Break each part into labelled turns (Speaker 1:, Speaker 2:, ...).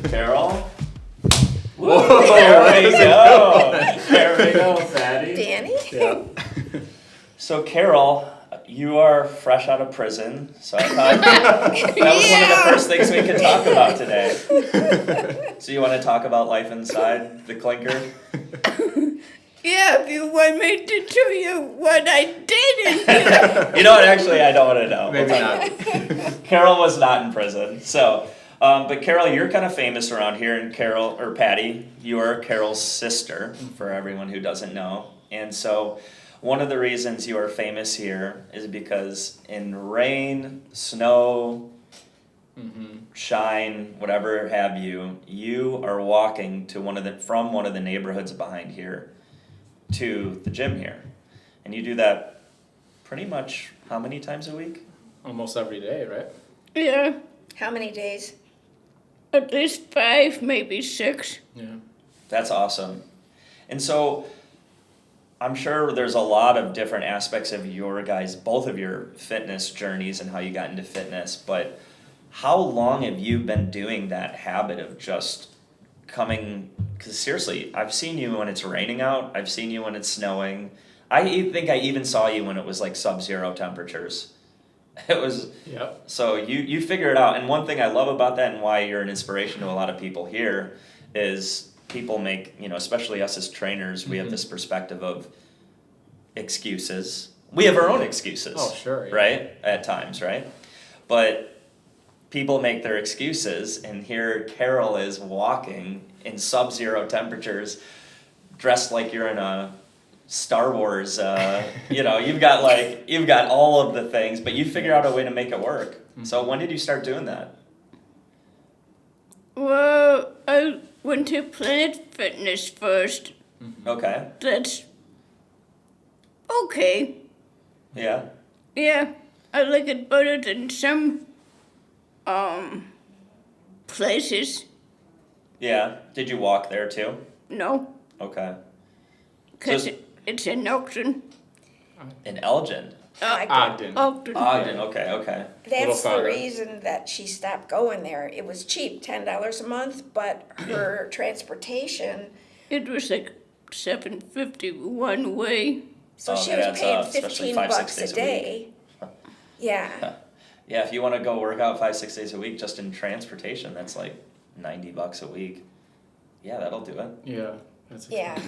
Speaker 1: Carol? Whoa, there we go. There we go, Fatty.
Speaker 2: Danny?
Speaker 1: Yeah. So Carol, you are fresh out of prison, so I thought that was one of the first things we could talk about today. So you want to talk about life inside the clinker?
Speaker 3: Yeah, if you want me to tell you what I did in here.
Speaker 1: You know what, actually, I don't want to know.
Speaker 4: Maybe not.
Speaker 1: Carol was not in prison, so... but Carol, you're kind of famous around here, and Carol, or Patty, you are Carol's sister, for everyone who doesn't know. And so, one of the reasons you are famous here is because in rain, snow, shine, whatever have you, you are walking to from one of the neighborhoods behind here to the gym here. And you do that pretty much how many times a week?
Speaker 4: Almost every day, right?
Speaker 3: Yeah,
Speaker 2: How many days?
Speaker 3: at least 5, maybe 6.
Speaker 4: Yeah.
Speaker 1: That's awesome. And so I'm sure there's a lot of different aspects of both of your fitness journeys and how you got into fitness, but how long have you been doing that habit of just coming, because seriously, I've seen you when it's raining out, I've seen you when it's snowing. Think I even saw you when it was like sub-zero temperatures. It was,
Speaker 4: Yep.
Speaker 1: so you figure it out. And one thing I love about that and why you're an inspiration to a lot of people here is people make, especially us as trainers, we have this perspective of excuses. We have our own excuses.
Speaker 4: Oh, sure. Yeah.
Speaker 1: Right? At times, right? But people make their excuses, and here Carol is walking in sub-zero temperatures, dressed like you're in a Star Wars, you've got all of the things, but you figure out a way to make it work. So when did you start doing that?
Speaker 3: Well, I went to Planet Fitness first.
Speaker 1: Okay.
Speaker 3: That's okay.
Speaker 1: Yeah.
Speaker 3: Yeah, I like it better than some places.
Speaker 1: Yeah. Did you walk there too?
Speaker 3: No,
Speaker 1: Okay.
Speaker 3: because
Speaker 1: So-
Speaker 3: it's in Oakton.
Speaker 1: In Elgin.
Speaker 4: Ogden.
Speaker 3: Ogden.
Speaker 1: Ogden, okay.
Speaker 2: That's the
Speaker 4: farther.
Speaker 2: reason that she stopped going there. It was cheap, $10 a month, but her transportation,
Speaker 3: It was like $7.50 one way.
Speaker 2: so
Speaker 1: Oh,
Speaker 2: she
Speaker 1: that
Speaker 2: was
Speaker 1: adds
Speaker 2: paying
Speaker 1: up, especially
Speaker 2: 15
Speaker 1: 5-6
Speaker 2: bucks
Speaker 1: days
Speaker 2: a
Speaker 1: a
Speaker 2: day. Yeah,
Speaker 1: Yeah, if you want to go work out 5-6 days a week just in transportation, that's like $90 a week. Yeah, that'll do it.
Speaker 4: Yeah. That's
Speaker 2: yeah.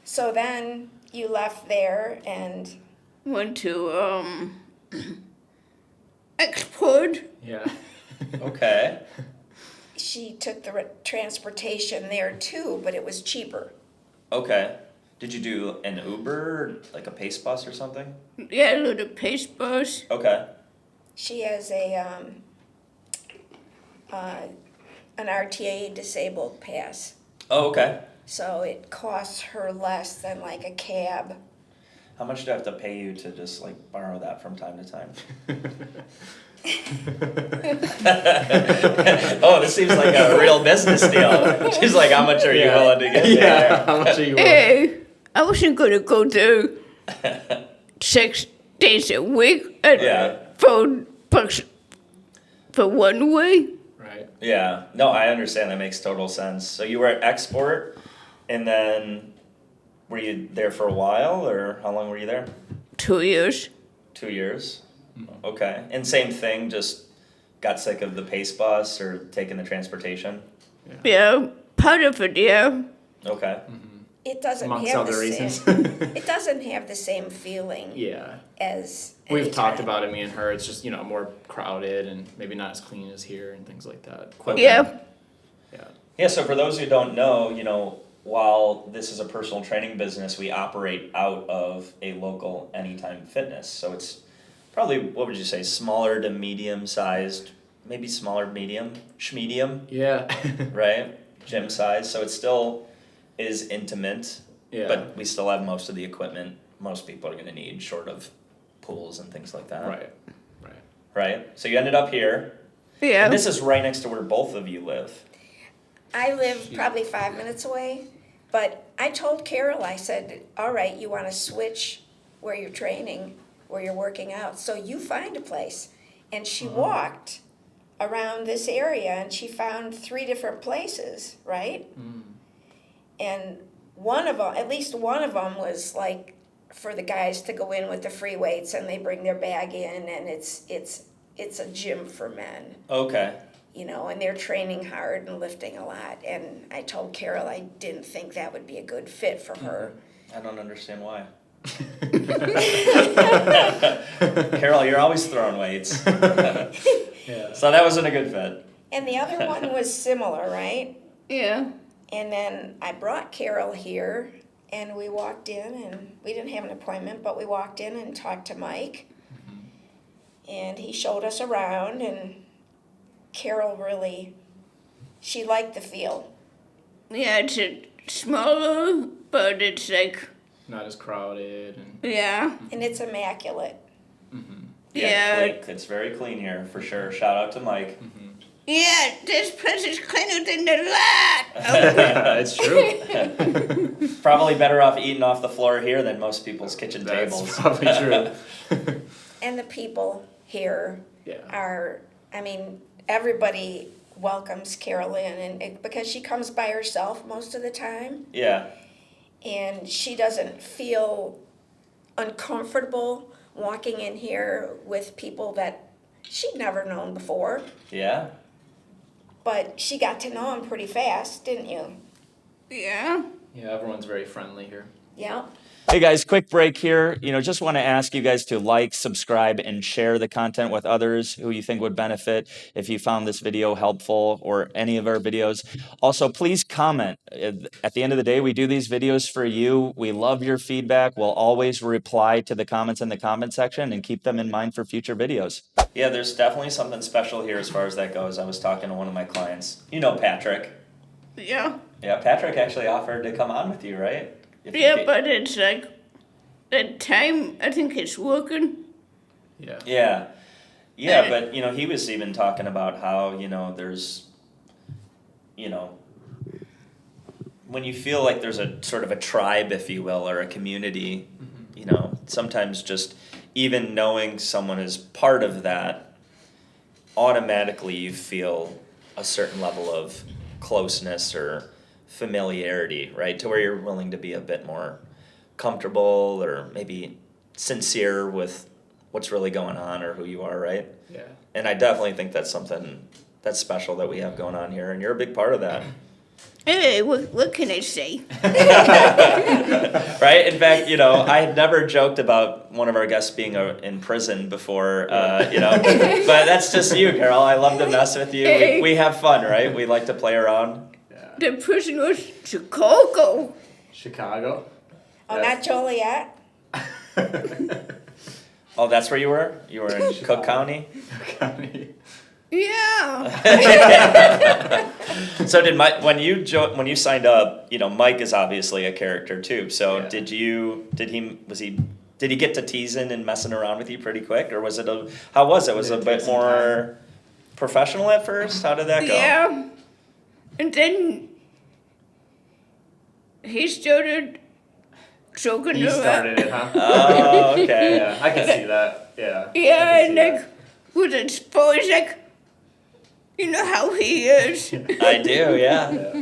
Speaker 2: So then you left there and
Speaker 3: Went to Export.
Speaker 4: Yeah.
Speaker 1: Okay.
Speaker 2: she took the transportation there too, but it was cheaper.
Speaker 1: Okay. Did you do an Uber, like a Pace bus or something?
Speaker 3: Yeah, a little pace bus.
Speaker 1: Okay.
Speaker 2: She has an RTA disabled pass,
Speaker 1: Oh, okay.
Speaker 2: so it costs her less than like a cab.
Speaker 1: How much do I have to pay you to just like borrow that from time to time? Oh, this seems like a real business deal. She's like, how much are you
Speaker 4: Yeah.
Speaker 1: willing to give me
Speaker 4: Yeah.
Speaker 1: there?
Speaker 4: How much are you willing?
Speaker 3: Hey, I wasn't gonna go there 6 days a week at
Speaker 1: Yeah.
Speaker 3: $4 for one way.
Speaker 4: Right.
Speaker 1: Yeah. No, I understand. That makes total sense. So you were at Export, and then were you there for a while, or how long were you there?
Speaker 3: 2 years.
Speaker 1: 2 years. Okay. And same thing, just got sick of the Pace bus or taking the transportation?
Speaker 3: Yeah, part of it, yeah.
Speaker 1: Okay.
Speaker 2: It doesn't
Speaker 4: Amongst
Speaker 2: have
Speaker 4: other
Speaker 2: the
Speaker 4: reasons.
Speaker 2: same. It doesn't have the same feeling
Speaker 4: Yeah.
Speaker 2: as.
Speaker 4: We've talked
Speaker 2: anytime.
Speaker 4: about it, me and her. It's just, more crowded and maybe not as clean as here and things like that.
Speaker 1: Okay.
Speaker 3: Yeah,
Speaker 4: Yeah.
Speaker 1: Yeah, so for those who don't know, while this is a personal training business, we operate out of a local Anytime Fitness. So it's probably, what would you say, smaller to medium sized, maybe smaller, medium, schmedium,
Speaker 4: Yeah.
Speaker 1: right? Gym size. So it still is intimate,
Speaker 4: Yeah.
Speaker 1: but we still have most of the equipment most people are going to need, short of pools and things like that.
Speaker 4: Right. Right.
Speaker 1: Right? So you ended up here.
Speaker 3: yeah.
Speaker 1: And this is right next to where both of you live.
Speaker 2: I live probably 5 minutes away, but I told Carol, I said, all right, you want to switch where you're training, where you're working out, so you find a place. And she walked around this area, and she found 3 different places, right?
Speaker 4: Mm.
Speaker 2: And one of them, at least one of them, was like for the guys to go in with the free weights, and they bring their bag in, and it's a gym for men,
Speaker 1: Okay.
Speaker 2: you know, and they're training hard and lifting a lot. And I told Carol I didn't think that would be a good fit for her.
Speaker 1: I don't understand why. Carol, you're always throwing weights.
Speaker 4: Yeah.
Speaker 1: So that wasn't a good fit.
Speaker 2: And the other one was similar, right?
Speaker 3: Yeah.
Speaker 2: And then I brought Carol here, and we walked in, and we didn't have an appointment, but we walked in and talked to Mike. And he showed us around, and Carol really, she liked the feel.
Speaker 3: Yeah, it's a smaller, but it's like,
Speaker 4: Not as crowded and.
Speaker 3: yeah.
Speaker 2: And it's immaculate.
Speaker 3: Yeah.
Speaker 1: Clean. It's very clean here, for sure. Shout out to Mike.
Speaker 3: Yeah, this place is cleaner than the lot.
Speaker 4: It's true.
Speaker 1: Probably better off eating off the floor here than most people's kitchen
Speaker 4: That's
Speaker 1: tables.
Speaker 4: probably true.
Speaker 2: And the people here
Speaker 4: Yeah.
Speaker 2: are, I mean, everybody welcomes Carol in, and because she comes by herself most of the time,
Speaker 1: Yeah.
Speaker 2: and she doesn't feel uncomfortable walking in here with people that she'd never known before.
Speaker 1: Yeah.
Speaker 2: But she got to know them pretty fast, didn't you?
Speaker 3: Yeah.
Speaker 4: Yeah, everyone's very friendly here.
Speaker 2: Yeah.
Speaker 1: Hey guys, quick break here. Just want to ask you guys to like, subscribe, and share the content with others who you think would benefit if you found this video helpful or any of our videos. Also, please comment. At the end of the day, we do these videos for you. We love your feedback. We'll always reply to the comments in the comment section and keep them in mind for future videos. Yeah, there's definitely something special here as far as that goes. I was talking to one of my clients. You know Patrick.
Speaker 3: Yeah.
Speaker 1: Yeah, Patrick actually offered to come on with you, right?
Speaker 3: Yeah, but it's like, that time, I think it's working.
Speaker 4: Yeah.
Speaker 1: Yeah. Yeah, but, he was even talking about how, there's, when you feel like there's a sort of a tribe, if you will, or a community, sometimes just even knowing someone is part of that, automatically you feel a certain level of closeness or familiarity, right? To where you're willing to be a bit more comfortable or maybe sincere with what's really going on or who you are, right?
Speaker 4: Yeah.
Speaker 1: And I definitely think that's something that's special that we have going on here, and you're a big part of that.
Speaker 3: Hey, what can I say?
Speaker 1: Right? In fact, I had never joked about one of our guests being in prison before, but that's just you, Carol. I love to mess with you. We have fun, right? We like to play around.
Speaker 3: The person was Chicago.
Speaker 4: Chicago.
Speaker 2: Oh, not Joliet?
Speaker 1: Oh, that's where you were? You were in Cook County?
Speaker 3: Yeah.
Speaker 1: So did Mike, when you signed up, Mike is obviously a character too. So
Speaker 4: Yeah.
Speaker 1: did he get to teasing and messing around with you pretty quick, or was it how was it? Was it a bit more professional at first? How did that go?
Speaker 3: Yeah. And then he started choking
Speaker 4: He
Speaker 3: her
Speaker 4: started
Speaker 3: up.
Speaker 4: it, huh?
Speaker 1: Oh, okay.
Speaker 4: Yeah, I can see that. Yeah.
Speaker 3: Yeah,
Speaker 4: I
Speaker 3: and
Speaker 4: can see
Speaker 3: like, with his voice, like, you know how he is.
Speaker 1: I do,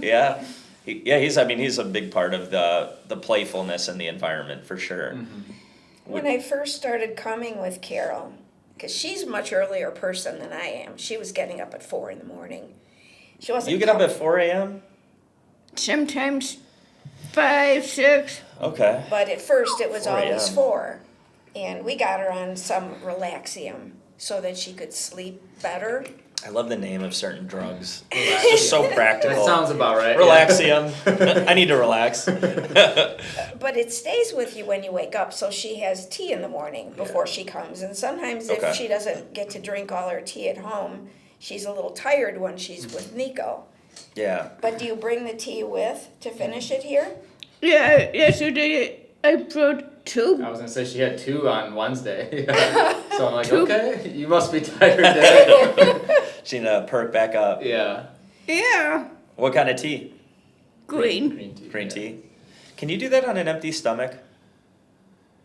Speaker 1: yeah. He's a big part of the playfulness and the environment for sure.
Speaker 2: When I first started coming with Carol, because she's a much earlier person than I am. She was getting up at 4 a.m. She wasn't.
Speaker 1: You get up at 4 a.m.?
Speaker 3: Sometimes 5, 6.
Speaker 1: Okay.
Speaker 2: But at first it was
Speaker 1: 4 a.m.
Speaker 2: always 4. And we got her on some Relaxium so that she could sleep better.
Speaker 1: I love the name of certain drugs. It's just so practical.
Speaker 4: That sounds about right.
Speaker 1: Relaxium. I need to relax.
Speaker 2: But it stays with you when you wake up, so she has tea in the morning before she comes. And sometimes
Speaker 1: Okay.
Speaker 2: if she doesn't get to drink all her tea at home, she's a little tired when she's with Nico.
Speaker 1: Yeah.
Speaker 2: But do you bring the tea with to finish it here?
Speaker 3: Yeah, yesterday I brought 2.
Speaker 4: I was gonna say she had 2 on Wednesday. So I'm like,
Speaker 3: 2.
Speaker 4: okay, you must be tired there.
Speaker 1: She need to perk back up.
Speaker 4: Yeah.
Speaker 3: Yeah,
Speaker 1: What kind of tea?
Speaker 3: green.
Speaker 4: Green tea.
Speaker 1: Green
Speaker 4: yeah.
Speaker 1: tea. Can you do that on an empty stomach?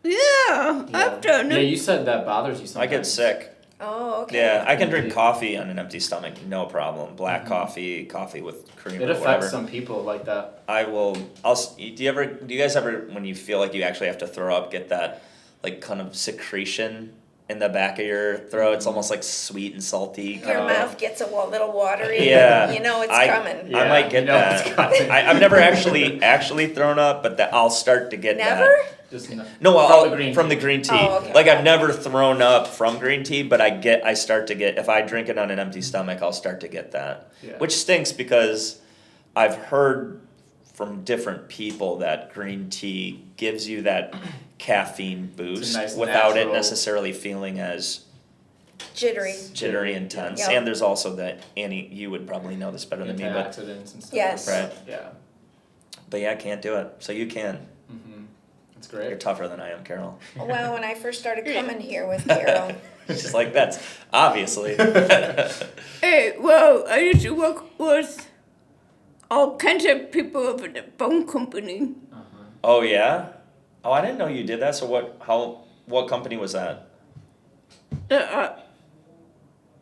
Speaker 3: Yeah, I've done
Speaker 4: Yeah,
Speaker 3: it.
Speaker 4: you said that bothers you
Speaker 1: I
Speaker 4: sometimes.
Speaker 1: get sick.
Speaker 2: Oh, okay.
Speaker 1: Yeah, I can drink coffee on an empty stomach, no problem. Black coffee, coffee with cream
Speaker 4: It
Speaker 1: or
Speaker 4: affects
Speaker 1: whatever.
Speaker 4: some people like that.
Speaker 1: Do you guys ever, when you feel like you actually have to throw up, get that like kind of secretion in the back of your throat? It's almost like sweet and salty.
Speaker 2: Your
Speaker 1: Kind of.
Speaker 2: mouth gets a little watery.
Speaker 1: Yeah.
Speaker 2: You know it's
Speaker 1: I-
Speaker 2: coming.
Speaker 1: I might get
Speaker 4: you know
Speaker 1: that.
Speaker 4: it's coming.
Speaker 1: I've never actually thrown up, but I'll start to get
Speaker 2: Never?
Speaker 1: that.
Speaker 4: Just
Speaker 1: No,
Speaker 4: from the green tea.
Speaker 1: tea.
Speaker 2: Oh, okay.
Speaker 1: Like I've never thrown up from green tea, but I start to get, if I drink it on an empty stomach, I'll start to get that.
Speaker 4: Yeah.
Speaker 1: Which stinks because I've heard from different people that green tea gives you that caffeine boost
Speaker 4: nice
Speaker 1: without it
Speaker 4: natural-
Speaker 1: necessarily feeling as
Speaker 2: Jittery.
Speaker 1: jittery intense.
Speaker 2: Yep.
Speaker 1: And there's also that, Annie, you would probably know this better than me, but
Speaker 4: Antioxidants and stuff.
Speaker 2: Yes.
Speaker 1: right.
Speaker 4: Yeah.
Speaker 1: Yeah, I can't do it. So you can.
Speaker 4: Mm-hmm. That's
Speaker 1: You're
Speaker 4: great.
Speaker 1: tougher than I am, Carol.
Speaker 2: Well, when I first started coming here with Carol,
Speaker 1: She's like, that's obviously.
Speaker 3: Hey, well, I used to work with all kinds of people over the phone company.
Speaker 1: Oh yeah? Oh, I didn't know you did that. So what company was that?
Speaker 3: The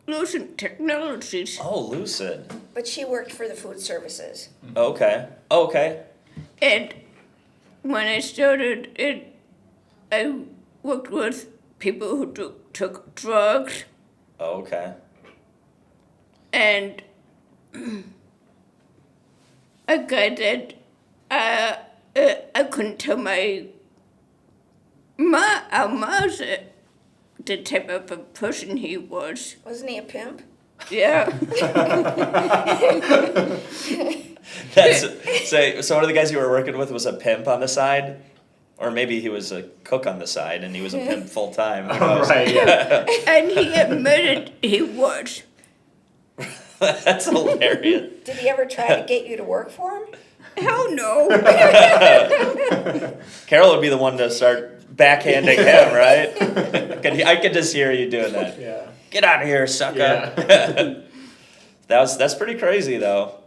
Speaker 3: Lucent Technologies.
Speaker 1: Oh, Lucid.
Speaker 2: but she worked for the food services.
Speaker 1: Okay. Okay.
Speaker 3: And when I started it, I worked with people who took drugs,
Speaker 1: Okay.
Speaker 3: and a guy that I couldn't tell my our mouse the type of a person he was.
Speaker 2: Wasn't he a pimp?
Speaker 3: Yeah.
Speaker 1: That's so one of the guys you were working with was a pimp on the side? Or maybe he was a cook on the side and he was a pimp full time.
Speaker 4: Right, yeah.
Speaker 3: And he admitted he was.
Speaker 1: That's hilarious.
Speaker 2: Did he ever try to get you to work for him?
Speaker 3: Hell no.
Speaker 1: Carol would be the one to start backhanding him, right? I could just hear you doing that.
Speaker 4: Yeah.
Speaker 1: Get out of here, sucker.
Speaker 4: Yeah.
Speaker 1: That's pretty crazy though.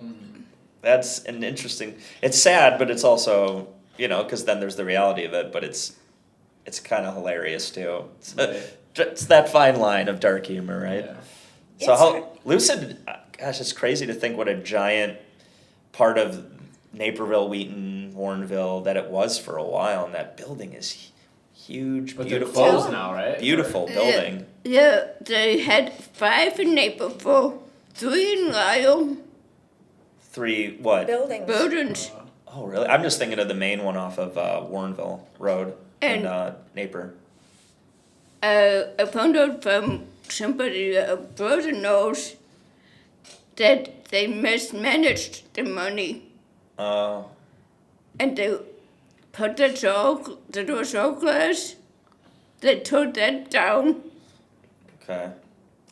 Speaker 1: That's an interesting. It's sad, but it's also, because then there's the reality of it. But it's kind of hilarious too. It's that fine line of dark humor, right?
Speaker 4: Yeah.
Speaker 1: So
Speaker 2: It's
Speaker 1: how Lucid? Gosh, it's crazy to think what a giant part of Naperville, Wheaton, Warrenville that it was for a while, and that building is huge,
Speaker 4: But they're
Speaker 1: beautiful,
Speaker 4: closed now, right?
Speaker 1: beautiful building.
Speaker 3: Yeah, they had 5 in Naperville, 3 in Lyle,
Speaker 1: 3 what?
Speaker 2: Buildings.
Speaker 3: buildings.
Speaker 1: Oh, really? I'm just thinking of the main one off of Warrenville Road
Speaker 3: And-
Speaker 1: in Naper.
Speaker 3: I found out from somebody, a brother knows, that they mismanaged the money.
Speaker 1: Oh,
Speaker 3: And they put the doors all glass. They tore that down.
Speaker 1: okay.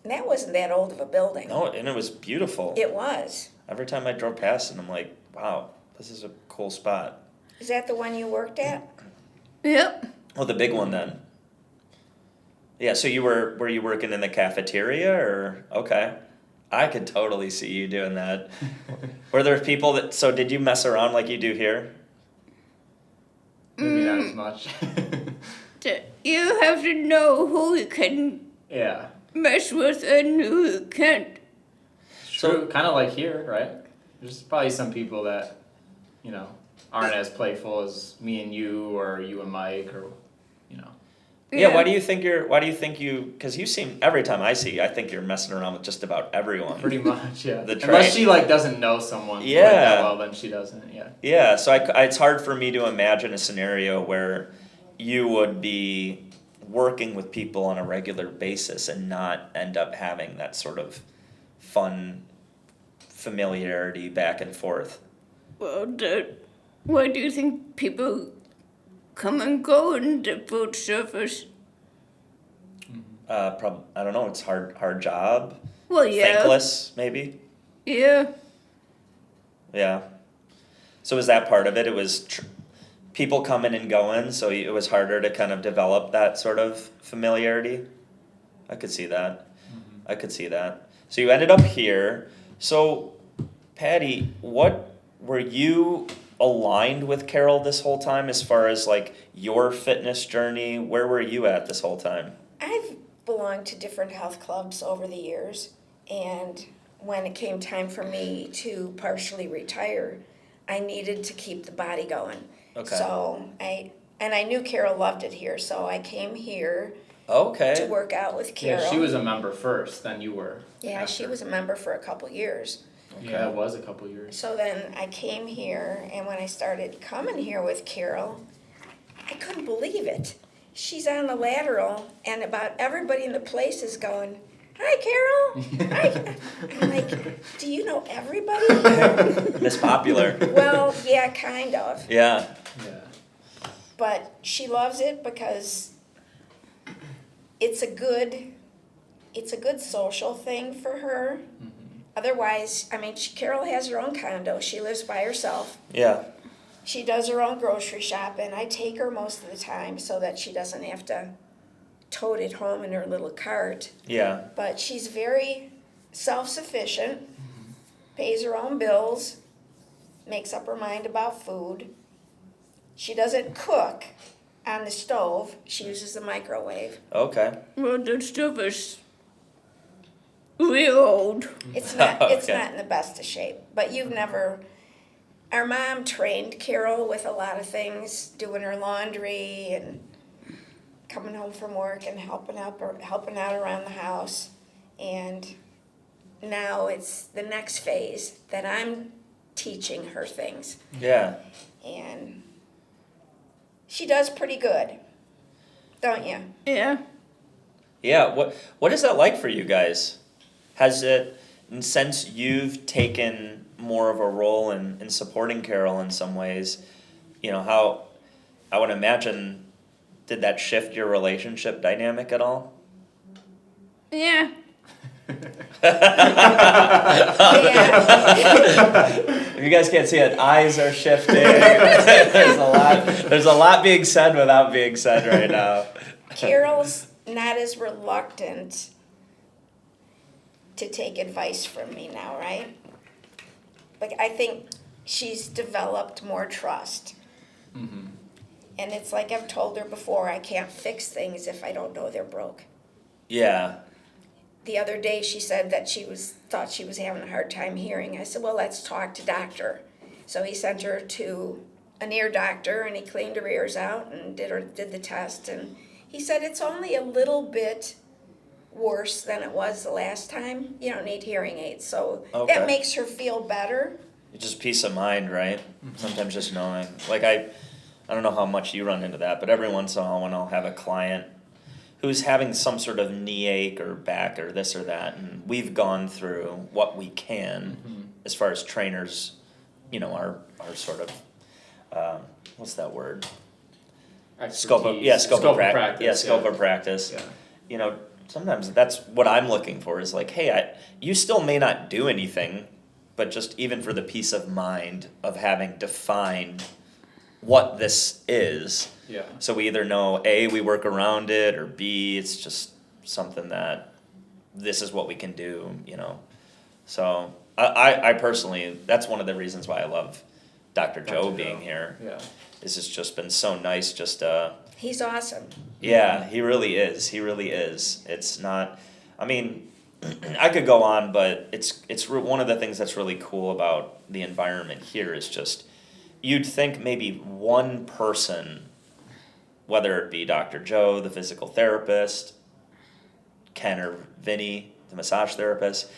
Speaker 2: And that wasn't that old of a building.
Speaker 1: No, and it was beautiful.
Speaker 2: It was.
Speaker 1: Every time I drove past it, I'm like, wow, this is a cool spot.
Speaker 2: Is that the one you worked at?
Speaker 3: Yep.
Speaker 1: Oh, the big one then. Yeah, so were you working in the cafeteria or okay? I could totally see you doing that. Were there people so did you mess around like you do here?
Speaker 4: Maybe not as much.
Speaker 3: You have to know who you can
Speaker 4: Yeah.
Speaker 3: mess with and who you can't.
Speaker 4: True. Kind of like here, right? There's probably some people that, aren't as playful as me and you or you and Mike or,
Speaker 1: Yeah, why do you think because you seem every time I see you, I think you're messing around with just about everyone.
Speaker 4: Pretty much, yeah.
Speaker 1: The
Speaker 4: Unless
Speaker 1: train-
Speaker 4: she doesn't know someone like
Speaker 1: Yeah.
Speaker 4: that well, then she doesn't. Yeah.
Speaker 1: Yeah, so it's hard for me to imagine a scenario where you would be working with people on a regular basis and not end up having that sort of fun familiarity back and forth.
Speaker 3: Well, why do you think people come and go in the food service?
Speaker 1: I don't know. It's hard job.
Speaker 3: Well, yeah.
Speaker 1: Thankless, maybe.
Speaker 3: Yeah.
Speaker 1: Yeah. So was that part of it? It was people coming and going, so it was harder to kind of develop that sort of familiarity. I could see that. I could see that. So you ended up here. So, Patty, what were you aligned with Carol this whole time as far as like your fitness journey? Where were you at this whole time?
Speaker 2: belonged to different health clubs over the years, and when it came time for me to partially retire, I needed to keep the body going.
Speaker 1: Okay.
Speaker 2: So I knew Carol loved it here, so I came here to
Speaker 1: Okay.
Speaker 2: work out with Carol.
Speaker 4: Yeah, she was a member first, then you were.
Speaker 2: Yeah, she was a member for a couple years.
Speaker 4: Yeah, it was a couple years.
Speaker 2: So then I came here, and when I started coming here with Carol, I couldn't believe it. She's on the lateral, and about everybody in the place is going, "Hi, Carol." Hi. I'm like, do you know everybody here?
Speaker 1: Miss Popular.
Speaker 2: Well, yeah, kind of.
Speaker 1: Yeah.
Speaker 4: Yeah.
Speaker 2: But she loves it because it's a good social thing for her.
Speaker 4: Mhm.
Speaker 2: Otherwise, I mean, Carol has her own condo. She lives by herself.
Speaker 1: Yeah.
Speaker 2: She does her own grocery shopping. I take her most of the time so that she doesn't have to tote it home in her little cart.
Speaker 1: Yeah.
Speaker 2: But she's very self-sufficient, pays her own bills, makes up her mind about food. She doesn't cook on the stove. She uses the microwave.
Speaker 1: Okay.
Speaker 3: Well, that stuff is real old.
Speaker 2: It's not
Speaker 1: Okay.
Speaker 2: in the best of shape. But our mom trained Carol with a lot of things, doing her laundry and coming home from work and helping out around the house. And now it's the next phase that I'm teaching her things.
Speaker 1: Yeah.
Speaker 2: And she does pretty good, don't you?
Speaker 3: Yeah.
Speaker 1: Yeah. What is that like for you guys? Has it, since you've taken more of a role in supporting Carol in some ways, how, I would imagine, did that shift your relationship dynamic at all?
Speaker 3: Yeah.
Speaker 1: If you guys can't see it, eyes are shifting. There's a lot being said without being said right now.
Speaker 2: Carol's not as reluctant to take advice from me now, right? Like, I think she's developed more trust.
Speaker 4: Mm-hmm.
Speaker 2: And it's like I've told her before, I can't fix things if I don't know they're broke.
Speaker 1: Yeah.
Speaker 2: The other day she said that thought she was having a hard time hearing. I said, well, let's talk to doctor. So he sent her to an ear doctor, and he cleaned her ears out and did the test, and he said it's only a little bit worse than it was the last time. You don't need hearing aids, so
Speaker 1: Okay.
Speaker 2: that makes her feel better.
Speaker 1: It's just peace of mind, right? Sometimes just knowing. Like I don't know how much you run into that, but every once in a while when I'll have a client who's having some sort of knee ache or back or this or that, and we've gone through what we can as far as trainers, our sort of, what's that word? Scope of practice. Yeah, scope of practice.
Speaker 4: Yeah.
Speaker 1: Sometimes that's what I'm looking for is like, hey, you still may not do anything, but just even for the peace of mind of having defined what this is.
Speaker 4: Yeah.
Speaker 1: So we either know A, we work around it, or B, it's just something that this is what we can do, So I personally, that's one of the reasons why I love Dr. Joe being here.
Speaker 4: Yeah.
Speaker 1: It's just been so nice
Speaker 2: He's awesome.
Speaker 1: yeah, he really is. He really is. It's not, I mean, I could go on, but it's one of the things that's really cool about the environment here is just, you'd think maybe one person, whether it be Dr. Joe, the physical therapist, Ken or Vinny, the massage therapist,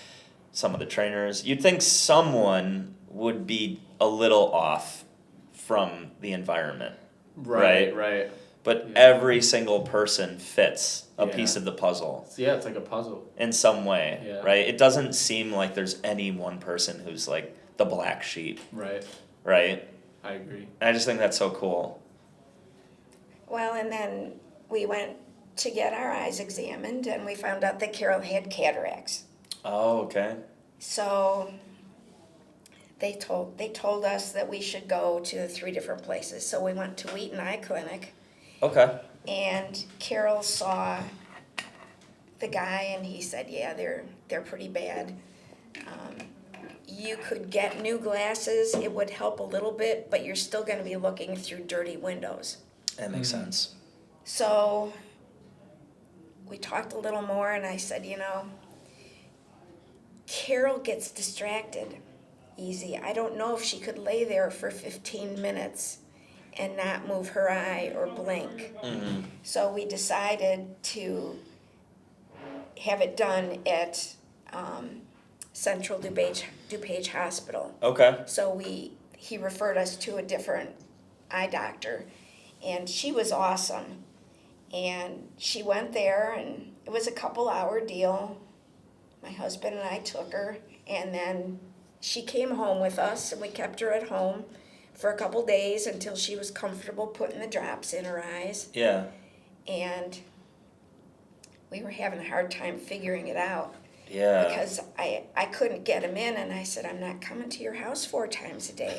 Speaker 1: some of the trainers, you'd think someone would be a little off from the environment.
Speaker 4: Right.
Speaker 1: But
Speaker 4: Yeah.
Speaker 1: every single person fits a
Speaker 4: Yeah.
Speaker 1: piece of the puzzle
Speaker 4: Yeah, it's like a puzzle.
Speaker 1: in some way,
Speaker 4: Yeah.
Speaker 1: right? It doesn't seem like there's any one person who's like the black sheep,
Speaker 4: Right.
Speaker 1: right?
Speaker 4: I agree.
Speaker 1: And I just think that's so cool.
Speaker 2: Well, and then we went to get our eyes examined, and we found out that Carol had cataracts.
Speaker 1: Oh, okay.
Speaker 2: So they told us that we should go to 3 different places. So we went to Wheaton Eye Clinic,
Speaker 1: Okay.
Speaker 2: and Carol saw the guy, and he said, yeah, they're pretty bad. You could get new glasses, it would help a little bit, but you're still gonna be looking through dirty windows.
Speaker 1: That makes sense.
Speaker 2: So we talked a little more, and I said, Carol gets distracted easy. I don't know if she could lay there for 15 minutes and not move her eye or blink.
Speaker 1: Mm-hmm.
Speaker 2: So we decided to have it done at Central DuPage Hospital.
Speaker 1: Okay.
Speaker 2: So he referred us to a different eye doctor, and she was awesome. And she went there, and it was a couple-hour deal. My husband and I took her, and then she came home with us, and we kept her at home for a couple days until she was comfortable putting the drops in her eyes.
Speaker 1: Yeah.
Speaker 2: And we were having a hard time figuring it out.
Speaker 1: Yeah.
Speaker 2: Because I couldn't get him in, and I said, I'm not coming to your house 4 times a day.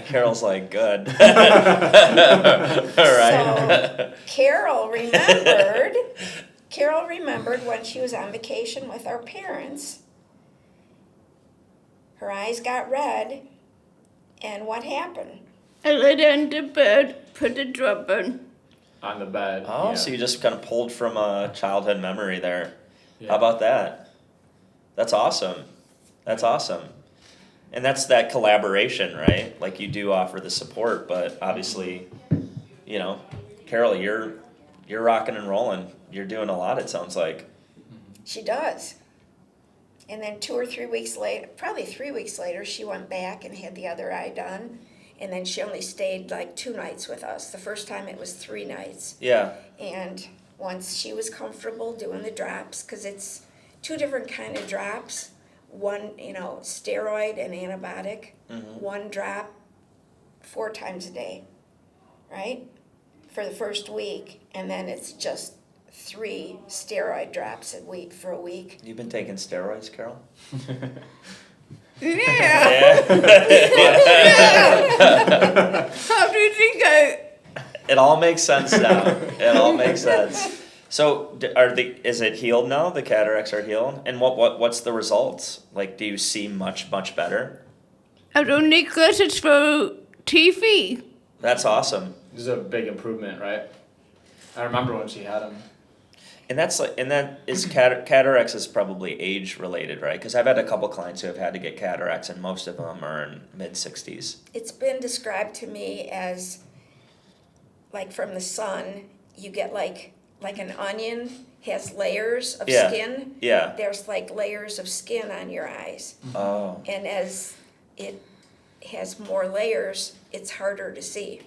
Speaker 1: Carol's like, good. All right.
Speaker 2: So Carol remembered when she was on vacation with our parents. Her eyes got red, and what happened?
Speaker 3: I laid on the bed, put the drop on.
Speaker 4: On the bed.
Speaker 1: Oh,
Speaker 4: yeah.
Speaker 1: so you just kind of pulled from a childhood memory there.
Speaker 4: Yeah.
Speaker 1: How about that? That's awesome. That's awesome. And that's that collaboration, right? Like you do offer the support, but obviously, Carol, you're rocking and rolling. You're doing a lot, it sounds like.
Speaker 2: She does. And then 2 or 3 weeks later, probably 3 weeks later, she went back and had the other eye done. And then she only stayed like 2 nights with us. The first time it was 3 nights.
Speaker 1: Yeah.
Speaker 2: And once she was comfortable doing the drops, because it's 2 different kind of drops. One, steroid and antibiotic.
Speaker 1: Mm-hmm.
Speaker 2: 1 drop 4 times a day, right? For the first week. And then it's just 3 steroid drops for a week.
Speaker 1: You've been taking steroids, Carol?
Speaker 3: Yeah. How do you think
Speaker 1: It all makes sense now. It all makes sense. So, is it healed now? The cataracts are healed, and what's the results? Like, do you see much better?
Speaker 3: I don't need glasses for TV.
Speaker 1: That's awesome.
Speaker 4: This is a big improvement, right? I remember when she had them.
Speaker 1: And that is cataracts is probably age related, right? Because I've had a couple clients who have had to get cataracts, and most of them are in mid-60s.
Speaker 2: It's been described to me as like from the sun, you get like an onion has layers of skin.
Speaker 1: Yeah.
Speaker 2: There's like layers of skin on your eyes.
Speaker 1: Oh.
Speaker 2: And as it has more layers, it's harder to see.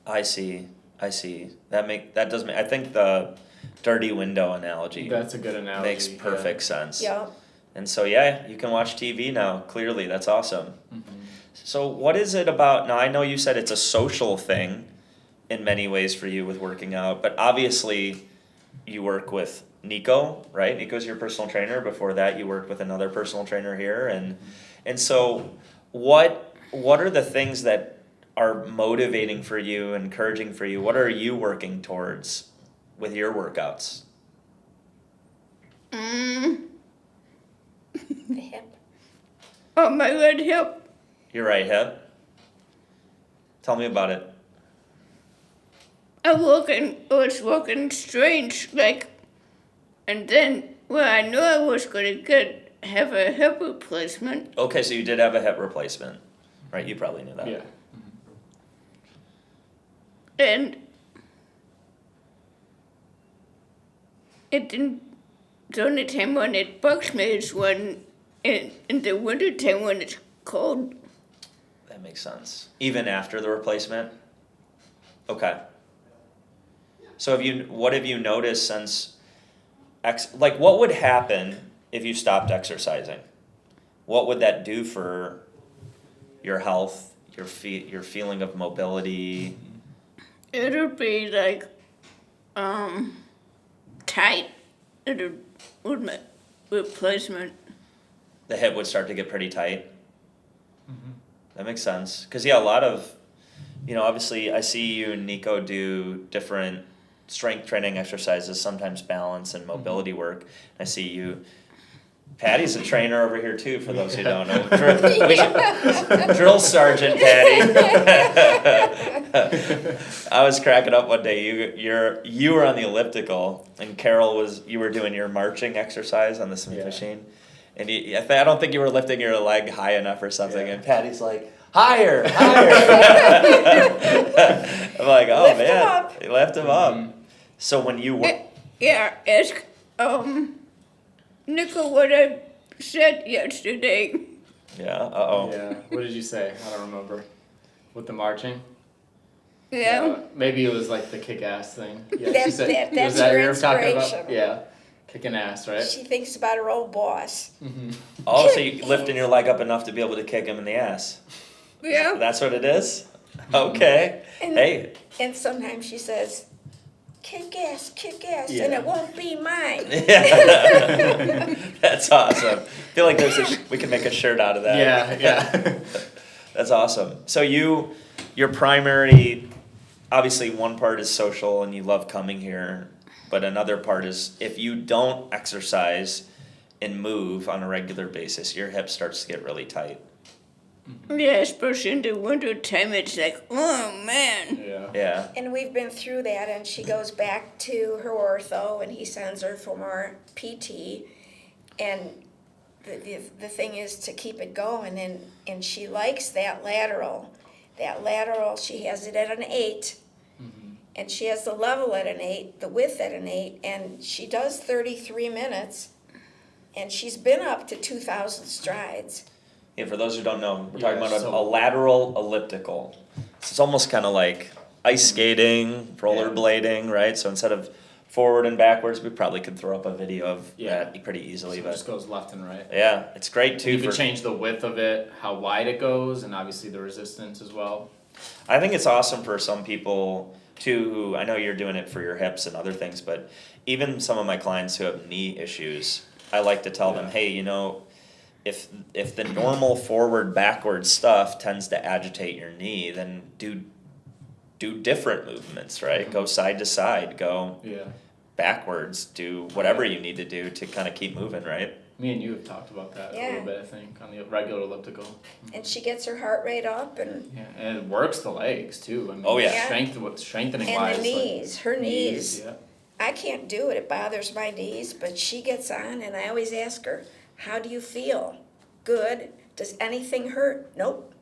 Speaker 1: I see. That does make. I think the dirty window analogy
Speaker 4: That's a good analogy.
Speaker 1: makes perfect sense.
Speaker 2: Yeah.
Speaker 1: And so you can watch TV now. Clearly, that's awesome.
Speaker 4: Mm-hmm.
Speaker 1: So what is it about? Now I know you said it's a social thing, in many ways for you with working out, but obviously, you work with Nico, right? Nico's your personal trainer. Before that, you worked with another personal trainer here, and so what are the things that are motivating for you, encouraging for you? What are you working towards with your workouts?
Speaker 2: The hip.
Speaker 3: Oh, my right hip.
Speaker 1: Your right hip? Tell me about it.
Speaker 3: I was walking strange, and then, I knew I was gonna have a hip replacement.
Speaker 1: Okay, so you did have a hip replacement, right? You probably knew that.
Speaker 4: Yeah.
Speaker 3: And the only time when it bugs me is when in the wintertime when it's cold.
Speaker 1: That makes sense. Even after the replacement? Okay. So what have you noticed since, what would happen if you stopped exercising? What would that do for your health, your feeling of mobility?
Speaker 3: It'll be tight. With my replacement.
Speaker 1: The hip would start to get pretty tight. Mm-hmm. That makes sense. Because, a lot of, obviously I see you and Nico do different strength training exercises, sometimes balance and mobility work. I see you Patty's a trainer over here too, for those who don't know. Drill Sergeant Patty. I was cracking up one day. You were on the elliptical, and Carol you were doing your marching exercise on the Smith machine, and I don't think you were lifting your leg high enough or something. And Patty's like, higher. I'm like, oh
Speaker 2: Lift him
Speaker 1: man,
Speaker 2: up.
Speaker 1: you lift him up. So when you were.
Speaker 3: Yeah, ask Nicole what I said yesterday.
Speaker 1: Yeah,
Speaker 4: Yeah. What did you say? I don't remember. With the marching?
Speaker 3: Yeah.
Speaker 4: Maybe it was like the kick-ass thing. Yeah,
Speaker 2: That's-
Speaker 4: she said,
Speaker 2: that's
Speaker 4: was that
Speaker 2: her
Speaker 4: you were talking about?
Speaker 2: inspiration.
Speaker 4: Yeah. Kicking ass, right?
Speaker 2: She thinks about her old boss.
Speaker 1: Oh, so you lifting your leg up enough to be able to kick him in the ass.
Speaker 3: Yeah.
Speaker 1: That's what it is? Okay.
Speaker 2: And,
Speaker 1: Hey.
Speaker 2: and sometimes she says, kick ass,
Speaker 4: Yeah.
Speaker 2: and it won't be mine.
Speaker 1: That's awesome. I feel like we can make a shirt out of that.
Speaker 4: Yeah.
Speaker 1: That's awesome. So your primary, obviously one part is social and you love coming here, but another part is if you don't exercise and move on a regular basis, your hip starts to get really tight.
Speaker 3: Yeah, especially in the winter time, it's like, oh man.
Speaker 4: Yeah.
Speaker 1: Yeah.
Speaker 2: And we've been through that, and she goes back to her ortho, and he sends her for more PT. And the thing is to keep it going, and she likes that lateral. That lateral, she has it at an 8, and she has the level at an 8, the width at an 8, and she does 33 minutes, and she's been up to 2,000 strides.
Speaker 1: Yeah, for those who don't know, we're talking
Speaker 4: Yeah,
Speaker 1: about
Speaker 4: so-
Speaker 1: a lateral elliptical. So it's almost kind of like ice skating, rollerblading, right? So instead of forward and backwards, we probably could throw up a video of that pretty easily.
Speaker 4: So it
Speaker 1: But
Speaker 4: just goes left and right.
Speaker 1: yeah, it's great too.
Speaker 4: You can change the width of it, how wide it goes, and obviously the resistance as well.
Speaker 1: I think it's awesome for some people too, who I know you're doing it for your hips and other things, but even some of my clients who have knee issues, I like to tell them, hey, if the normal forward backward stuff tends to agitate your knee, then do different movements, right? Go side to side, go backwards, do whatever you need to do to kind of keep moving, right?
Speaker 4: Me and you have talked about that a
Speaker 2: Yeah.
Speaker 4: little bit, I think, on the regular elliptical.
Speaker 2: And she gets her heart rate up, and
Speaker 4: Yeah, and it works the legs too. I mean,
Speaker 1: Oh, yeah.
Speaker 4: strengthening
Speaker 2: and
Speaker 4: wise.
Speaker 2: the knees, her knees.
Speaker 4: Yeah.
Speaker 2: I can't do it, it bothers my knees, but she gets on, and I always ask her, how do you feel? Good. Does anything hurt? Nope.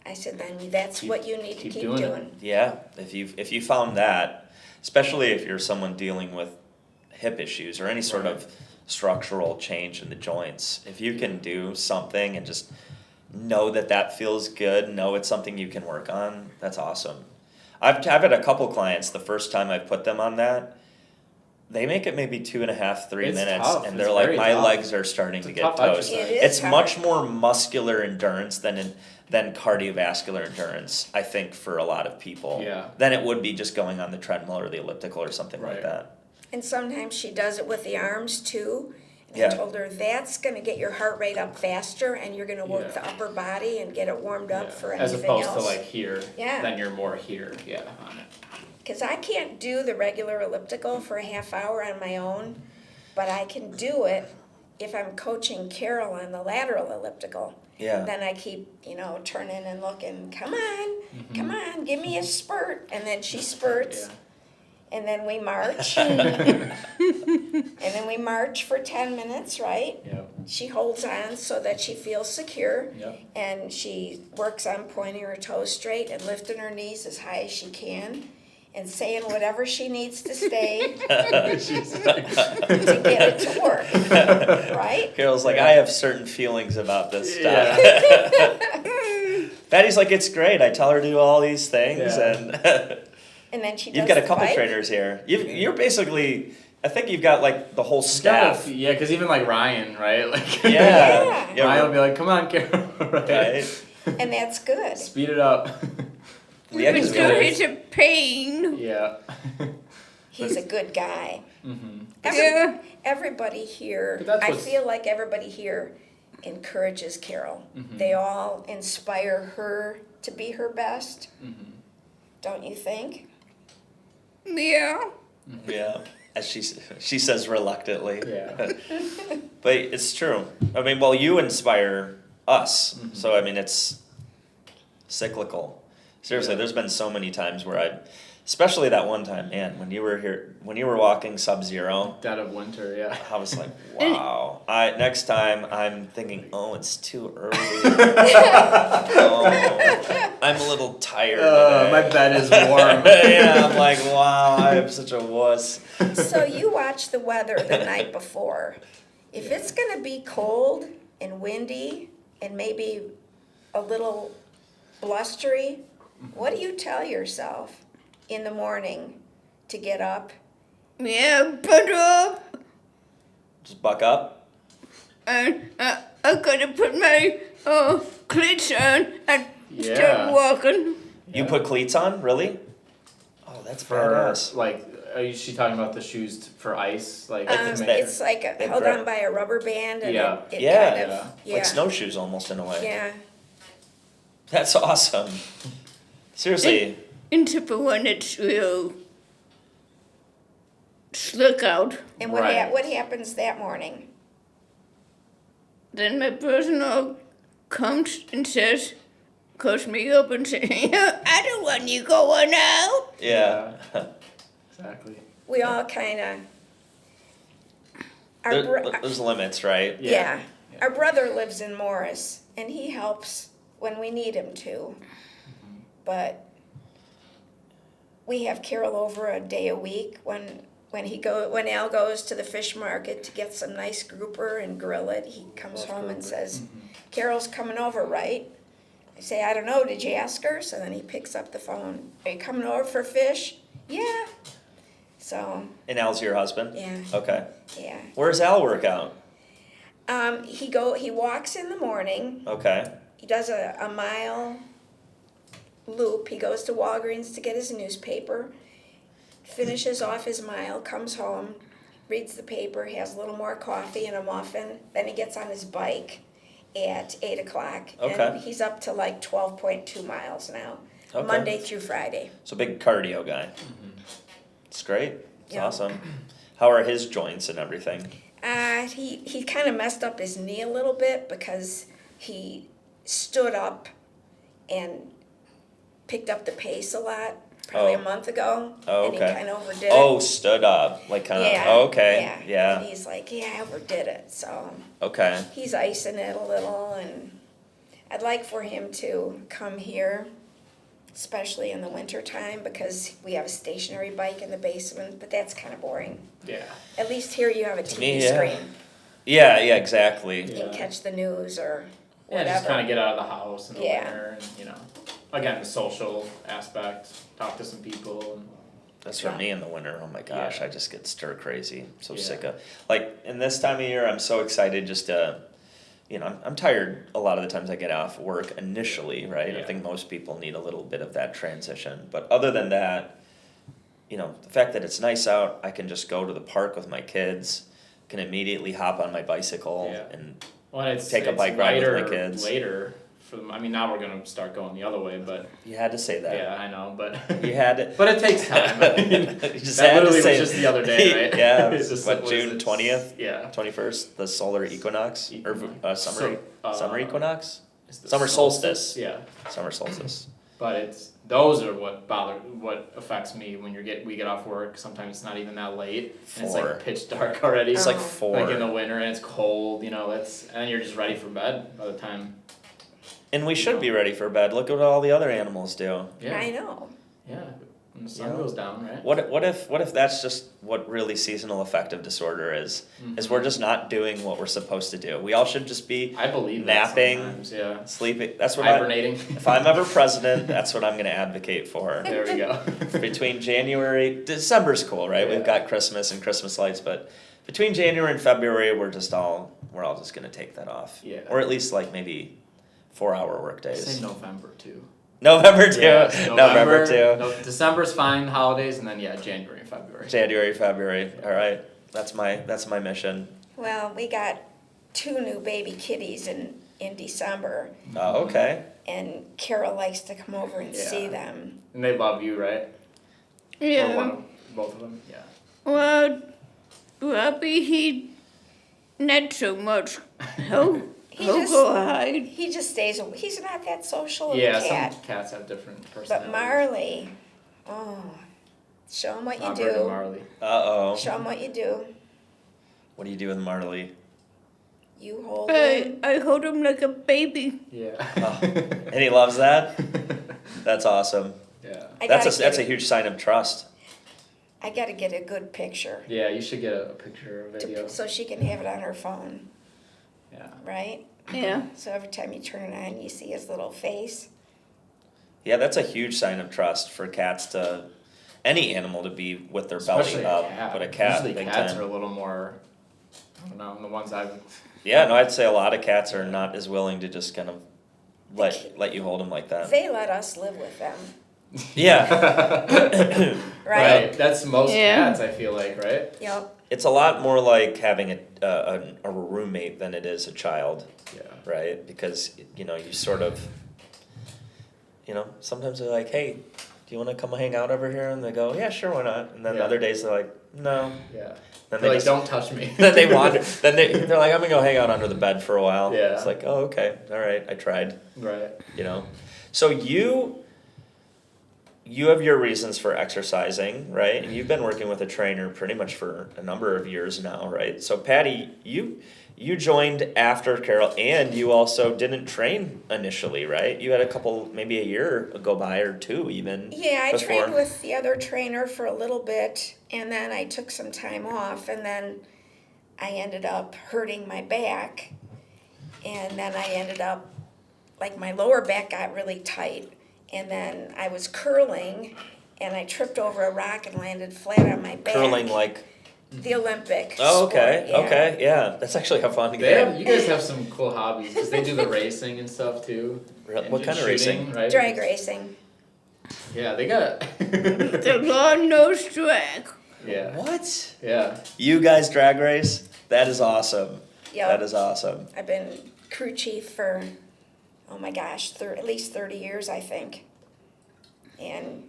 Speaker 2: I said, then that's what you need to
Speaker 4: keep
Speaker 2: keep
Speaker 4: doing it.
Speaker 2: doing.
Speaker 1: Yeah, if you found that, especially if you're someone dealing with hip issues or any sort of structural change in the joints, if you can do something and just know that feels good, know it's something you can work on, that's awesome. I've had a couple clients, the first time I put them on that, they make it maybe 2.5, 3
Speaker 4: It's
Speaker 1: minutes,
Speaker 4: tough.
Speaker 1: and
Speaker 4: It's
Speaker 1: they're like,
Speaker 4: very
Speaker 1: my
Speaker 4: tough.
Speaker 1: legs are starting
Speaker 4: It's
Speaker 1: to
Speaker 4: a
Speaker 1: get
Speaker 4: tough
Speaker 1: toast.
Speaker 4: exercise.
Speaker 2: It is
Speaker 1: It's
Speaker 2: hard.
Speaker 1: much more muscular endurance than cardiovascular endurance, I think, for a lot of people.
Speaker 4: Yeah.
Speaker 1: Than it would be just going on the treadmill or the elliptical or something like
Speaker 4: Right.
Speaker 1: that.
Speaker 2: And sometimes she does it with the arms too. And
Speaker 1: Yeah.
Speaker 2: I told her that's gonna get your heart rate up faster, and you're gonna work
Speaker 4: Yeah.
Speaker 2: the upper body and get it warmed up for anything
Speaker 4: As opposed
Speaker 2: else.
Speaker 4: to like here,
Speaker 2: Yeah.
Speaker 4: then you're more here, on it.
Speaker 2: Cause I can't do the regular elliptical for a half hour on my own, but I can do it if I'm coaching Carol on the lateral elliptical.
Speaker 1: Yeah.
Speaker 2: Then I keep, turning and looking, come on, give me a spurt, and then she spurts.
Speaker 4: Yeah.
Speaker 2: And then we march. And then we march for 10 minutes, right?
Speaker 4: Yep.
Speaker 2: She holds on so that she feels secure.
Speaker 4: Yep.
Speaker 2: And she works on pointing her toes straight and lifting her knees as high as she can and saying whatever she needs to say to get it to work. Right?
Speaker 1: Carol's like, I have certain feelings about this stuff.
Speaker 4: Yeah.
Speaker 1: Patty's like, it's great. I tell her to do all these things,
Speaker 4: Yeah.
Speaker 1: and
Speaker 2: And then she does
Speaker 1: you've got a
Speaker 2: the
Speaker 1: couple
Speaker 2: bike.
Speaker 1: trainers here. You're basically, I think you've got like the whole staff.
Speaker 4: Yeah, because even like Ryan, right? Like
Speaker 1: Yeah.
Speaker 2: Yeah.
Speaker 4: Ryan will be like, come on, Carol.
Speaker 1: Right?
Speaker 2: And that's good.
Speaker 4: Speed it up.
Speaker 1: Yeah,
Speaker 3: Even
Speaker 1: 'cause
Speaker 3: though
Speaker 1: we're-
Speaker 3: it's a pain.
Speaker 4: Yeah.
Speaker 2: He's a good guy.
Speaker 4: Mm-hmm.
Speaker 3: Yeah.
Speaker 2: Everybody here,
Speaker 4: But that's
Speaker 2: I
Speaker 4: what's-
Speaker 2: feel like everybody here encourages Carol.
Speaker 4: Mhm.
Speaker 2: They all inspire her to be her best,
Speaker 4: Mm-hmm.
Speaker 2: don't you think?
Speaker 3: Yeah.
Speaker 1: Yeah. as she says reluctantly.
Speaker 4: Yeah.
Speaker 1: But it's true. I mean, well, you inspire us, so I mean, it's cyclical. Seriously,
Speaker 4: Yeah.
Speaker 1: there's been so many times where especially that one time, man, when you were walking Sub-Zero,
Speaker 4: Dead of winter, yeah.
Speaker 1: I was like, wow. Next time I'm thinking, oh, it's too early. Oh, I'm a little tired today.
Speaker 4: My bed is warm.
Speaker 1: Yeah, I'm like, wow, I am such a wuss.
Speaker 2: So you watch the weather the night before. If it's gonna be cold and windy and maybe a little blustery, what do you tell yourself in the morning to get up?
Speaker 3: Yeah, put up.
Speaker 1: Just buck up.
Speaker 3: And I gotta put my cleats on and
Speaker 4: Yeah.
Speaker 3: start walking.
Speaker 1: You put cleats on, really? Oh, that's
Speaker 4: For,
Speaker 1: badass.
Speaker 4: like, is she talking about the shoes for ice? Like,
Speaker 2: It's like
Speaker 1: They
Speaker 2: held
Speaker 1: grip.
Speaker 2: on by a rubber band and
Speaker 4: Yeah.
Speaker 2: it
Speaker 1: Yeah.
Speaker 2: kind of, yeah.
Speaker 1: Like snowshoes almost in a way.
Speaker 2: Yeah.
Speaker 1: That's awesome. Seriously.
Speaker 3: Into for when it's real slick out.
Speaker 2: And
Speaker 4: Right.
Speaker 2: what happens that morning?
Speaker 3: Then my personal comes and says, calls me up and says, I don't want you going out.
Speaker 1: Yeah.
Speaker 4: Exactly.
Speaker 2: We all kind of.
Speaker 1: There's limits, right?
Speaker 2: Yeah.
Speaker 4: Yeah.
Speaker 2: Our brother lives in Morris, and he helps when we need him to. But we have Carol over a day a week when Al goes to the fish market to get some nice grouper and grill it. He comes
Speaker 4: Love
Speaker 2: home and
Speaker 4: grouper.
Speaker 2: says, "Carol's coming over, right?" I say, "I don't know. Did you ask her?" So then he picks up the phone. "Are you coming over for fish?" "Yeah." So
Speaker 1: And Al's your husband?
Speaker 2: yeah,
Speaker 1: Okay.
Speaker 2: yeah.
Speaker 1: Where's Al work out?
Speaker 2: He walks in the morning.
Speaker 1: Okay.
Speaker 2: He does a mile loop. He goes to Walgreens to get his newspaper, finishes off his mile, comes home, reads the paper, has a little more coffee and a muffin. Then he gets on his bike at 8 o'clock.
Speaker 1: Okay.
Speaker 2: And he's up to like 12.2 miles now,
Speaker 1: Okay.
Speaker 2: Monday through Friday.
Speaker 1: So big cardio guy. It's great. It's
Speaker 2: Yeah.
Speaker 1: awesome. How are his joints and everything?
Speaker 2: He kind of messed up his knee a little bit because he stood up and picked up the pace a lot, probably
Speaker 1: Oh.
Speaker 2: a month ago.
Speaker 1: Oh,
Speaker 2: And he
Speaker 1: okay.
Speaker 2: kind of overdid it.
Speaker 1: Oh, stood up. Like kind of.
Speaker 2: Yeah.
Speaker 1: Oh, okay. Yeah.
Speaker 2: And he's like, yeah, I overdid it. So
Speaker 1: Okay.
Speaker 2: he's icing it a little, and I'd like for him to come here, especially in the winter time, because we have a stationary bike in the basement, but that's kind of boring.
Speaker 4: Yeah.
Speaker 2: At least here you have a TV
Speaker 1: me, yeah.
Speaker 2: screen.
Speaker 1: Yeah, exactly.
Speaker 2: You
Speaker 4: Yeah.
Speaker 2: can catch the news or
Speaker 4: Yeah,
Speaker 2: whatever.
Speaker 4: just kind of get out of the house in the
Speaker 2: Yeah.
Speaker 4: winter and, again, the social aspect, talk to some people. And,
Speaker 1: That's for
Speaker 2: Yeah.
Speaker 1: me in the winter. Oh my gosh,
Speaker 4: Yeah.
Speaker 1: I just get stir crazy. So
Speaker 4: Yeah.
Speaker 1: sick of like in this time of year. I'm so excited just to, I'm tired a lot of the times I get off work initially, right? I
Speaker 4: Yeah.
Speaker 1: think most people need a little bit of that transition. But other than that, the fact that it's nice out, I can just go to the park with my kids, can immediately hop on my bicycle
Speaker 4: Yeah.
Speaker 1: and
Speaker 4: well, it's
Speaker 1: Take a
Speaker 4: it's
Speaker 1: bike ride with my
Speaker 4: lighter
Speaker 1: kids.
Speaker 4: later. Now we're gonna start going the other way, but
Speaker 1: you had to say that.
Speaker 4: yeah, I know, but
Speaker 1: You had to.
Speaker 4: but it takes time. I mean,
Speaker 1: You just
Speaker 4: that
Speaker 1: had to
Speaker 4: literally
Speaker 1: say
Speaker 4: was just the other day, right?
Speaker 1: Yeah,
Speaker 4: It's just
Speaker 1: what,
Speaker 4: was
Speaker 1: June
Speaker 4: it?
Speaker 1: 20th?
Speaker 4: Yeah.
Speaker 1: 21st, the solar equinox or summer
Speaker 4: So,
Speaker 1: equinox,
Speaker 4: It's the
Speaker 1: Summer solstice.
Speaker 4: Yeah,
Speaker 1: summer solstice.
Speaker 4: but those are what affects me when we get off work. Sometimes it's not even that late, and it's
Speaker 1: 4.
Speaker 4: like pitch dark already.
Speaker 1: It's like
Speaker 2: Oh.
Speaker 1: 4.
Speaker 4: Like in the winter and it's cold, and you're just ready for bed by the time.
Speaker 1: And we should be ready for bed. Look at what all the other animals do.
Speaker 4: Yeah.
Speaker 2: I know.
Speaker 4: Yeah. When the sun
Speaker 1: Yeah.
Speaker 4: goes down, right?
Speaker 1: What if that's just what really seasonal affective disorder is? Is we're just not doing what we're supposed to do. We all should just be
Speaker 4: I believe
Speaker 1: napping,
Speaker 4: that sometimes, yeah.
Speaker 1: sleeping. That's what
Speaker 4: Hibernating.
Speaker 1: if I'm ever president, that's what I'm gonna advocate for.
Speaker 4: There we go.
Speaker 1: Between December's cool, right?
Speaker 4: Yeah.
Speaker 1: We've got Christmas and Christmas lights, but between January and February, we're all just gonna take that off.
Speaker 4: Yeah.
Speaker 1: Or at least like maybe 4-hour work days.
Speaker 4: Say November too.
Speaker 1: November too.
Speaker 4: Yeah,
Speaker 1: November too.
Speaker 4: No, December's fine, holidays, and then January and February.
Speaker 1: January, February. All right. That's my mission.
Speaker 2: Well, we got 2 new baby kitties in December,
Speaker 1: Oh, okay.
Speaker 2: and Carol likes to come over and see
Speaker 4: Yeah.
Speaker 2: them.
Speaker 4: And they love you, right? Or one
Speaker 3: Yeah.
Speaker 4: of, both of them? Yeah.
Speaker 3: Well, Robbie, he not so much. He'll,
Speaker 2: He
Speaker 3: he'll
Speaker 2: just-
Speaker 3: go hide.
Speaker 2: He just stays, he's not that social of
Speaker 4: Yeah,
Speaker 2: a cat.
Speaker 4: some cats have different
Speaker 2: But
Speaker 4: personalities.
Speaker 2: Marley, oh, show him what you
Speaker 4: Robert and
Speaker 2: do.
Speaker 4: Marley.
Speaker 1: Uh-oh.
Speaker 2: Show him what you do.
Speaker 1: What do you do with Marley?
Speaker 2: You hold him.
Speaker 3: I hold him like a baby.
Speaker 4: Yeah.
Speaker 1: Oh. And he loves that? That's awesome.
Speaker 4: Yeah.
Speaker 2: I
Speaker 1: That's
Speaker 2: gotta
Speaker 1: a, that's a
Speaker 2: get
Speaker 1: huge sign of trust.
Speaker 2: I gotta get a good picture
Speaker 4: Yeah, you should get a picture or video.
Speaker 2: so she can have it on her phone,
Speaker 4: Yeah.
Speaker 2: right?
Speaker 3: Yeah.
Speaker 2: So every time you turn it on, you see his little face.
Speaker 1: Yeah, that's a huge sign of trust for cats to, any animal to be with their belly
Speaker 4: Especially
Speaker 1: up,
Speaker 4: a cat.
Speaker 1: but a cat,
Speaker 4: Usually
Speaker 1: big
Speaker 4: cats
Speaker 1: time.
Speaker 4: are a little more, I don't know, the ones I've,
Speaker 1: Yeah, no, I'd say a lot of cats are not as willing to just kind of let you hold them like that.
Speaker 2: They let us live with them,
Speaker 1: Yeah.
Speaker 2: right?
Speaker 4: That's most
Speaker 3: Yeah.
Speaker 4: cats, I feel like, right?
Speaker 2: Yep.
Speaker 1: It's a lot more like having a roommate than it is a child,
Speaker 4: Yeah.
Speaker 1: right? Because, you know, you sort of, you know, sometimes they're like, hey, do you want to come hang out over here? And they go, yeah, sure, why not? And then
Speaker 4: Yeah.
Speaker 1: other days they're like, no.
Speaker 4: Yeah.
Speaker 1: Then
Speaker 4: They're
Speaker 1: they
Speaker 4: like,
Speaker 1: just,
Speaker 4: don't touch me.
Speaker 1: then they wander. Then they're like, I'm gonna go hang out under the bed for a while.
Speaker 4: Yeah.
Speaker 1: It's like, oh, okay, all right, I tried.
Speaker 4: Right.
Speaker 1: You know, so you have your reasons for exercising, right? And you've been working with a trainer pretty much for a number of years now, right? So Patty, you joined after Carol, and you also didn't train initially, right? You had a couple, maybe a year go by or two even.
Speaker 2: Yeah, I
Speaker 1: before.
Speaker 2: trained with the other trainer for a little bit, and then I took some time off, and then I ended up hurting my back, and then I ended up, like, my lower back got really tight, and then I was curling, and I tripped over a rock and landed flat on my back.
Speaker 1: Curling like,
Speaker 2: The Olympic
Speaker 1: oh, okay,
Speaker 2: sport, yeah.
Speaker 1: okay, yeah, that's actually a fun
Speaker 4: They
Speaker 1: game.
Speaker 4: have, you guys have some cool hobbies because they do the racing and stuff too.
Speaker 1: What
Speaker 4: Engine
Speaker 1: kind of
Speaker 4: shooting,
Speaker 1: racing?
Speaker 4: Right?
Speaker 2: Drag racing.
Speaker 4: Yeah, they got.
Speaker 3: The long-nosed drag.
Speaker 4: Yeah.
Speaker 1: What?
Speaker 4: Yeah.
Speaker 1: You guys drag race? That is awesome.
Speaker 2: Yep.
Speaker 1: That is awesome.
Speaker 2: I've been crew chief for, oh my gosh, at least 30 years, I think. And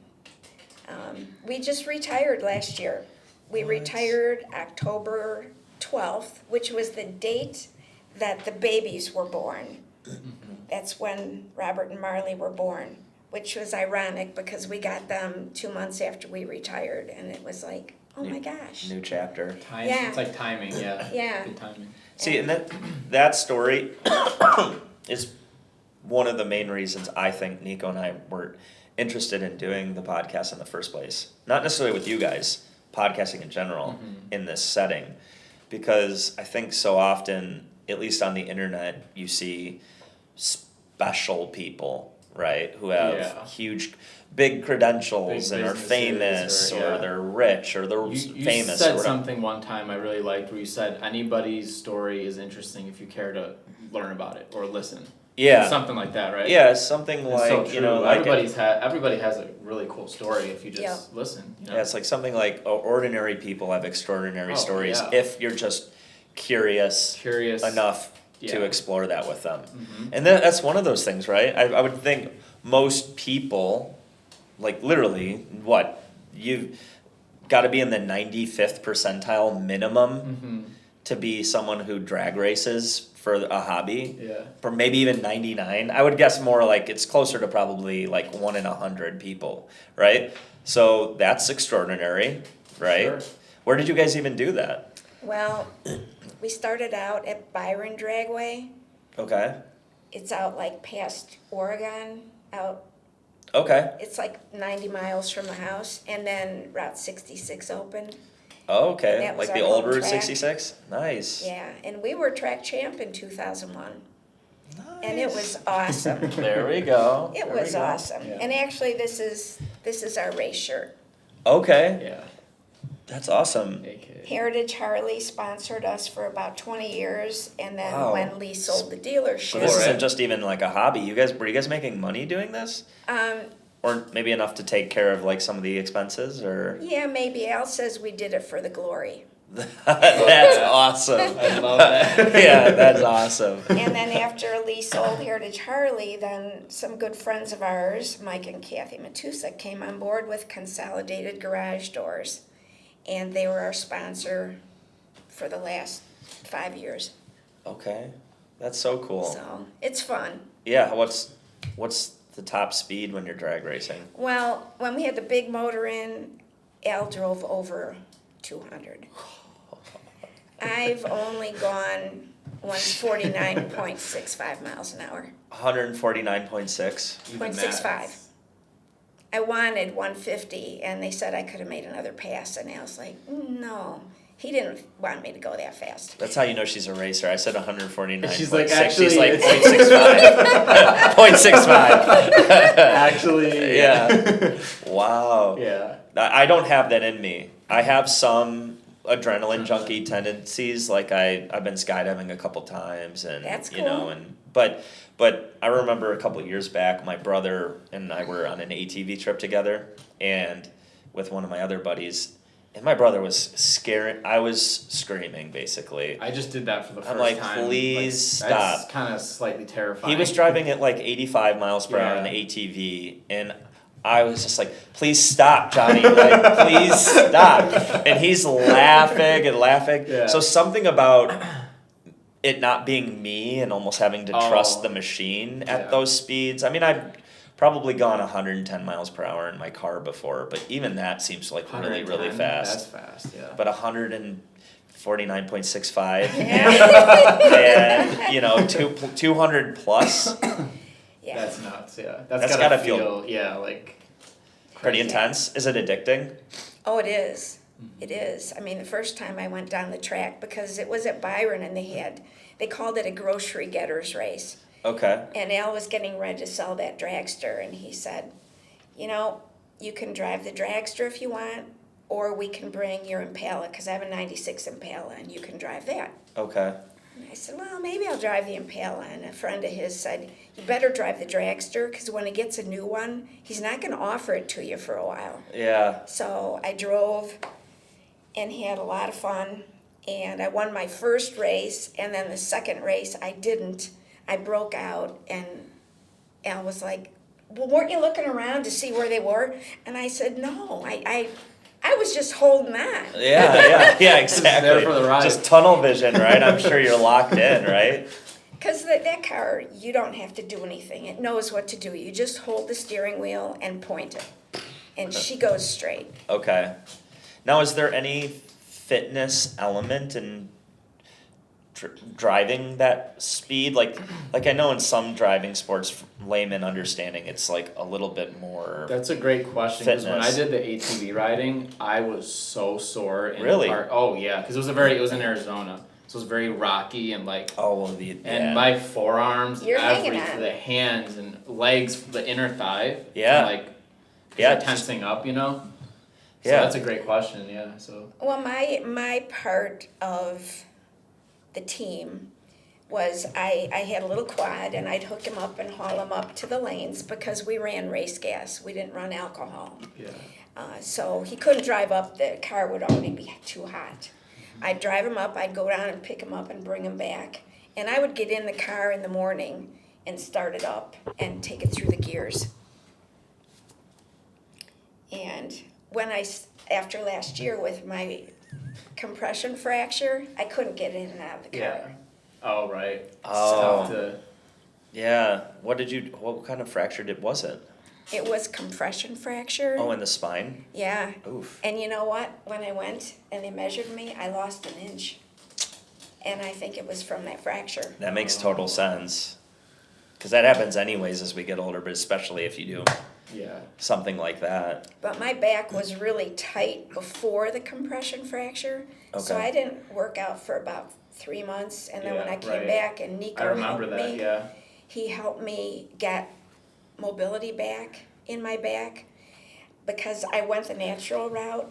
Speaker 2: we just retired last year. We retired October 12th, which was the date that the babies were born. That's when Robert and Marley were born, which was ironic because we got them 2 months after we retired, and it was like, oh my gosh.
Speaker 1: New chapter.
Speaker 4: Time.
Speaker 2: Yeah.
Speaker 4: It's like timing. Yeah.
Speaker 2: Yeah.
Speaker 4: Good timing.
Speaker 1: See, and that story is one of the main reasons I think Nico and I were interested in doing the podcast in the first place. Not necessarily with you guys, podcasting in general in this setting. Because I think so often, at least on the internet, you see special people, right? Who have
Speaker 4: Yeah.
Speaker 1: huge, big credentials
Speaker 4: Big
Speaker 1: and are
Speaker 4: businesses
Speaker 1: famous
Speaker 4: or-
Speaker 1: or
Speaker 4: yeah.
Speaker 1: they're rich or they're
Speaker 4: You
Speaker 1: famous or
Speaker 4: said
Speaker 1: whatever.
Speaker 4: something one time I really liked where you said anybody's story is interesting if you care to learn about it or listen.
Speaker 1: Yeah.
Speaker 4: Something like that, right?
Speaker 1: Yeah, something
Speaker 4: It's
Speaker 1: like,
Speaker 4: so true.
Speaker 1: you know, like
Speaker 4: everybody has a really cool story if you just
Speaker 2: Yeah.
Speaker 4: listen. You know?
Speaker 1: yeah, it's like something like ordinary people have extraordinary
Speaker 4: Oh,
Speaker 1: stories
Speaker 4: yeah.
Speaker 1: if you're just curious
Speaker 4: Curious
Speaker 1: enough to
Speaker 4: Yeah.
Speaker 1: explore that with them.
Speaker 4: Mhm.
Speaker 1: And that's one of those things, right? I would think most people, like literally, what, you've got to be in the 95th percentile minimum
Speaker 4: Mhm.
Speaker 1: to be someone who drag races for a hobby.
Speaker 4: Yeah.
Speaker 1: Or maybe even 99. I would guess more like it's closer to probably like 1 in 100 people, right? So that's extraordinary, right?
Speaker 4: Sure.
Speaker 1: Where did you guys even do that?
Speaker 2: Well, we started out at Byron Dragway.
Speaker 1: Okay.
Speaker 2: It's out like past Oregon,
Speaker 1: Okay.
Speaker 2: it's like 90 miles from the house, and then Route 66 opened.
Speaker 1: Oh,
Speaker 2: And
Speaker 1: okay.
Speaker 2: that was
Speaker 1: Like the
Speaker 2: our
Speaker 1: old
Speaker 2: home
Speaker 1: Route
Speaker 2: track.
Speaker 1: 66? Nice.
Speaker 2: Yeah, and we were track champ in 2001,
Speaker 1: Nice.
Speaker 2: and it was awesome.
Speaker 1: There we go.
Speaker 2: It
Speaker 1: There we
Speaker 2: was
Speaker 1: go.
Speaker 2: awesome.
Speaker 4: Yeah.
Speaker 2: And actually, this is our race shirt.
Speaker 1: Okay.
Speaker 4: Yeah.
Speaker 1: That's awesome.
Speaker 4: AK.
Speaker 2: Heritage Harley sponsored us for about 20 years, and then
Speaker 1: Wow.
Speaker 2: when Lee sold the
Speaker 1: So
Speaker 2: dealership,
Speaker 1: this
Speaker 4: Cool,
Speaker 1: isn't
Speaker 4: right?
Speaker 1: just even like a hobby. Were you guys making money doing this?
Speaker 2: um,
Speaker 1: Or maybe enough to take care of like some of the expenses or
Speaker 2: yeah, maybe Al says we did it for the glory.
Speaker 1: That's awesome.
Speaker 4: I love that.
Speaker 1: Yeah, that's awesome.
Speaker 2: And then after Lee sold Heritage Harley, then some good friends of ours, Mike and Kathy Matusek, came on board with Consolidated Garage Doors. and they were our sponsor for the last 5 years.
Speaker 1: Okay, that's so cool.
Speaker 2: So it's fun.
Speaker 1: Yeah, what's the top speed when you're drag racing?
Speaker 2: Well, when we had the big motor in, Al drove over 200. I've only gone 149.65 miles an hour.
Speaker 1: 149.6.
Speaker 4: Even
Speaker 2: 0.65.
Speaker 4: that.
Speaker 2: I wanted 150, and they said I could have made another pass, and I was like, no. He didn't want me to go that fast.
Speaker 1: That's how you know she's a racer. I said 149.6.
Speaker 4: She's like, actually,
Speaker 1: she's like
Speaker 4: it's-
Speaker 1: 0.65. 0.65.
Speaker 4: Actually,
Speaker 1: Yeah. Wow.
Speaker 4: Yeah.
Speaker 1: I don't have that in me. I have some adrenaline junkie tendencies. Like I've been skydiving a couple times, and
Speaker 2: That's
Speaker 1: you know,
Speaker 2: cool.
Speaker 1: and but I remember a couple years back, my brother and I were on an ATV trip together, and with one of my other buddies, and my brother was scaring. I was screaming basically.
Speaker 4: I just did that for the first
Speaker 1: I'm like,
Speaker 4: time.
Speaker 1: please
Speaker 4: Like, that's
Speaker 1: stop.
Speaker 4: kind of slightly terrifying.
Speaker 1: He was driving at like 85 miles per hour
Speaker 4: Yeah.
Speaker 1: on the ATV, and I was just like, please stop, Johnny, like, please stop. And he's laughing and laughing.
Speaker 4: Yeah.
Speaker 1: So something about it not being me and almost having to trust
Speaker 4: Oh.
Speaker 1: the machine at
Speaker 4: Yeah.
Speaker 1: those speeds. I mean, I've probably gone 110 miles per hour in my car before, but even that seems like really, really
Speaker 4: 110,
Speaker 1: fast.
Speaker 4: That's fast, yeah.
Speaker 1: But 149.65
Speaker 2: Yeah.
Speaker 1: and, you know, 200 plus.
Speaker 2: Yeah.
Speaker 4: That's nuts, yeah.
Speaker 1: That's
Speaker 4: gotta
Speaker 1: gotta feel-
Speaker 4: yeah, like
Speaker 1: Pretty
Speaker 2: Yeah.
Speaker 1: intense. Is it addicting?
Speaker 2: Oh, it is. It is. I mean, the first time I went down the track, because it was at Byron, and they called it a grocery getters race.
Speaker 1: Okay.
Speaker 2: And Al was getting ready to sell that dragster, and he said, you know, you can drive the dragster if you want, or we can bring your Impala, because I have a 96 Impala, and you can drive that.
Speaker 1: Okay.
Speaker 2: And I said, well, maybe I'll drive the Impala. And a friend of his said, you better drive the dragster, because when he gets a new one, he's not going to offer it to you for a while.
Speaker 1: Yeah.
Speaker 2: So I drove and had a lot of fun, and I won my first race, and then the second race I didn't. I broke out, and Al was like, well, weren't you looking around to see where they were? And I said, no, I was just holding on.
Speaker 1: Yeah, exactly.
Speaker 4: there for the ride.
Speaker 1: Just tunnel vision, right? I'm sure you're locked in, right?
Speaker 2: Because that car, you don't have to do anything. It knows what to do. You just hold the steering wheel and point it, and she goes straight.
Speaker 1: Okay. Now, is there any fitness element in driving that speed? Like I know in some driving sports, layman understanding, it's like a little bit more.
Speaker 4: That's a great question, because when I
Speaker 1: Fitness.
Speaker 4: did the ATV riding, I was so sore in
Speaker 1: Really?
Speaker 4: oh yeah, because it was in Arizona. So it was very rocky and like
Speaker 1: Oh, well, yeah.
Speaker 4: and my forearms,
Speaker 2: You're hanging
Speaker 4: everything,
Speaker 2: on.
Speaker 4: the hands and legs, the inner thigh.
Speaker 1: Yeah.
Speaker 4: Like
Speaker 1: Yeah,
Speaker 4: tensing up, you know? So
Speaker 1: Yeah.
Speaker 4: that's a great question, yeah. So
Speaker 2: Well, my part of the team was I had a little quad, and I'd hook him up and haul him up to the lanes, because we ran race gas. We didn't run alcohol.
Speaker 4: yeah.
Speaker 2: So he couldn't drive up. The car would already be too hot. I'd drive him up. I'd go down and pick him up and bring him back. And I would get in the car in the morning and start it up and take it through the gears. And after last year with my compression fracture, I couldn't get in and out of the car.
Speaker 4: Yeah. Oh right.
Speaker 1: Oh.
Speaker 4: It's tough to
Speaker 1: Yeah. What kind of fracture was it?
Speaker 2: It was compression fracture.
Speaker 1: Oh, in the spine?
Speaker 2: Yeah.
Speaker 1: Oof.
Speaker 2: And you know what? When I went and they measured me, I lost an inch. And I think it was from that fracture.
Speaker 1: That makes total sense. Because that happens anyways as we get older, but especially if you do
Speaker 4: yeah.
Speaker 1: something like that.
Speaker 2: But my back was really tight before the compression fracture. So
Speaker 1: Okay.
Speaker 2: I didn't work out for about 3 months. And then when
Speaker 4: Yeah,
Speaker 2: I came
Speaker 4: right.
Speaker 2: back and Nico
Speaker 4: I remember
Speaker 2: helped
Speaker 4: that,
Speaker 2: me,
Speaker 4: yeah.
Speaker 2: he helped me get mobility back in my back, because I went the natural route.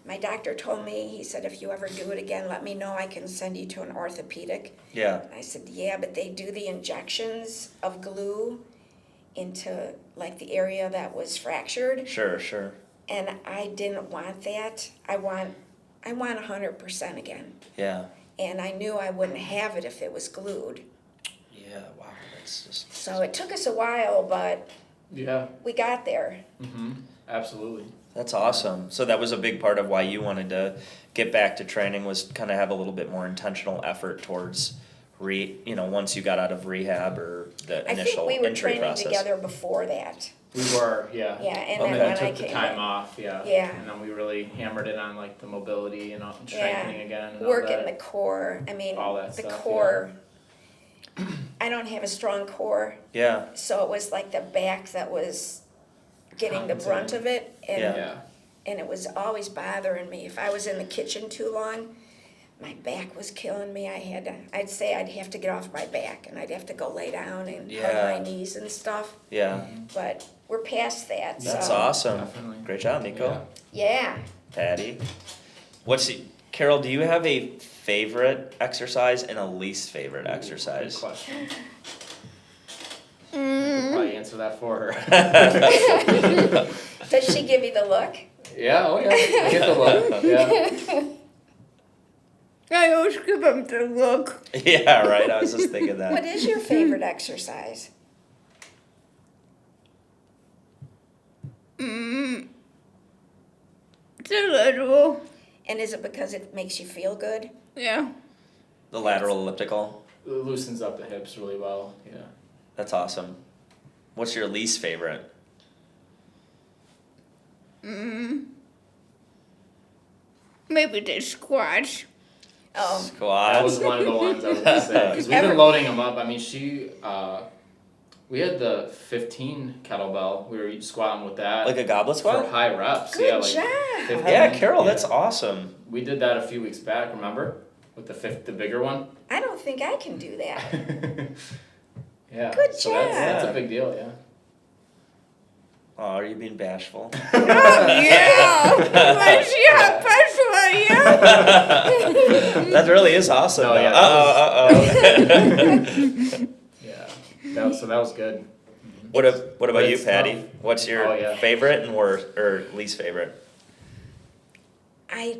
Speaker 2: My doctor told me, he said, if you ever do it again, let me know. I can send you to an orthopedic.
Speaker 1: Yeah.
Speaker 2: And I said, yeah, but they do the injections of glue into like the area that was fractured,
Speaker 1: Sure.
Speaker 2: and I didn't want that. I want 100% again.
Speaker 1: Yeah.
Speaker 2: And I knew I wouldn't have it if it was glued.
Speaker 1: Yeah, wow, that's just.
Speaker 2: So it took us a while, but
Speaker 4: Yeah.
Speaker 2: we got there.
Speaker 4: Mm-hmm. Absolutely.
Speaker 1: That's awesome. So that was a big part of why you wanted to get back to training, was kind of have a little bit more intentional effort towards once you got out of rehab or the
Speaker 2: I think
Speaker 1: initial
Speaker 2: we were
Speaker 1: entry
Speaker 2: training
Speaker 1: process.
Speaker 2: together before that.
Speaker 4: We were, yeah.
Speaker 2: Yeah, and
Speaker 4: But
Speaker 2: then
Speaker 4: then
Speaker 2: when I
Speaker 4: took the
Speaker 2: came
Speaker 4: time
Speaker 2: in-
Speaker 4: off, yeah.
Speaker 2: Yeah.
Speaker 4: And then we really hammered it on like the mobility and strengthening again. And
Speaker 2: Working
Speaker 4: all
Speaker 2: the
Speaker 4: that.
Speaker 2: core. I mean,
Speaker 4: All that
Speaker 2: the
Speaker 4: stuff,
Speaker 2: core. I don't have a strong core,
Speaker 1: Yeah,
Speaker 2: so it was like the back that was getting the brunt of it, and
Speaker 4: Yeah.
Speaker 2: and it was always bothering me. If I was in the kitchen too long, my back was killing me. I'd say I'd have to get off my back, and I'd have to go lay down and hug
Speaker 1: Yeah.
Speaker 2: my knees and stuff.
Speaker 1: yeah.
Speaker 2: But we're past that,
Speaker 1: That's
Speaker 2: so
Speaker 1: awesome.
Speaker 4: Definitely.
Speaker 1: Great job, Nico.
Speaker 2: yeah.
Speaker 1: Patty. Carol, do you have a favorite exercise and a least favorite
Speaker 4: Good
Speaker 1: exercise?
Speaker 4: question. I could probably answer that for her.
Speaker 2: Does she give you the look?
Speaker 4: Yeah, oh yeah. I get the look. Yeah.
Speaker 3: I always give him the look.
Speaker 1: Yeah, right. I was just thinking
Speaker 2: What
Speaker 1: that.
Speaker 2: is your favorite exercise?
Speaker 3: Mm. The lateral.
Speaker 2: And is it because it makes you feel good?
Speaker 3: Yeah.
Speaker 1: The lateral elliptical.
Speaker 4: It loosens up the hips really well. Yeah.
Speaker 1: That's awesome. What's your least favorite?
Speaker 3: Maybe the squats.
Speaker 2: Oh,
Speaker 1: Squats.
Speaker 4: That was one of the ones I was gonna say because we've been loading them up. I mean, we had the 15 kettlebell. We were squatting with that
Speaker 1: Like a goblet
Speaker 4: for
Speaker 1: squat?
Speaker 4: high reps.
Speaker 2: good
Speaker 4: Yeah, like
Speaker 2: job.
Speaker 4: 15.
Speaker 1: Yeah, Carol, that's awesome.
Speaker 4: We did that a few weeks back. Remember, with the bigger one.
Speaker 2: I don't think I can do that.
Speaker 4: Yeah.
Speaker 2: Good
Speaker 4: so
Speaker 2: job.
Speaker 4: That's a big deal. Yeah.
Speaker 1: Oh, are you being bashful?
Speaker 3: Oh, yeah. Where's your password? Yeah.
Speaker 1: That really is awesome.
Speaker 4: No,
Speaker 1: though.
Speaker 4: yeah,
Speaker 1: Uh-oh.
Speaker 4: Yeah. So that was good.
Speaker 1: What about you,
Speaker 4: It's
Speaker 1: Patty?
Speaker 4: tough.
Speaker 1: What's your
Speaker 4: Oh, yeah.
Speaker 1: favorite and worst or least favorite?
Speaker 2: I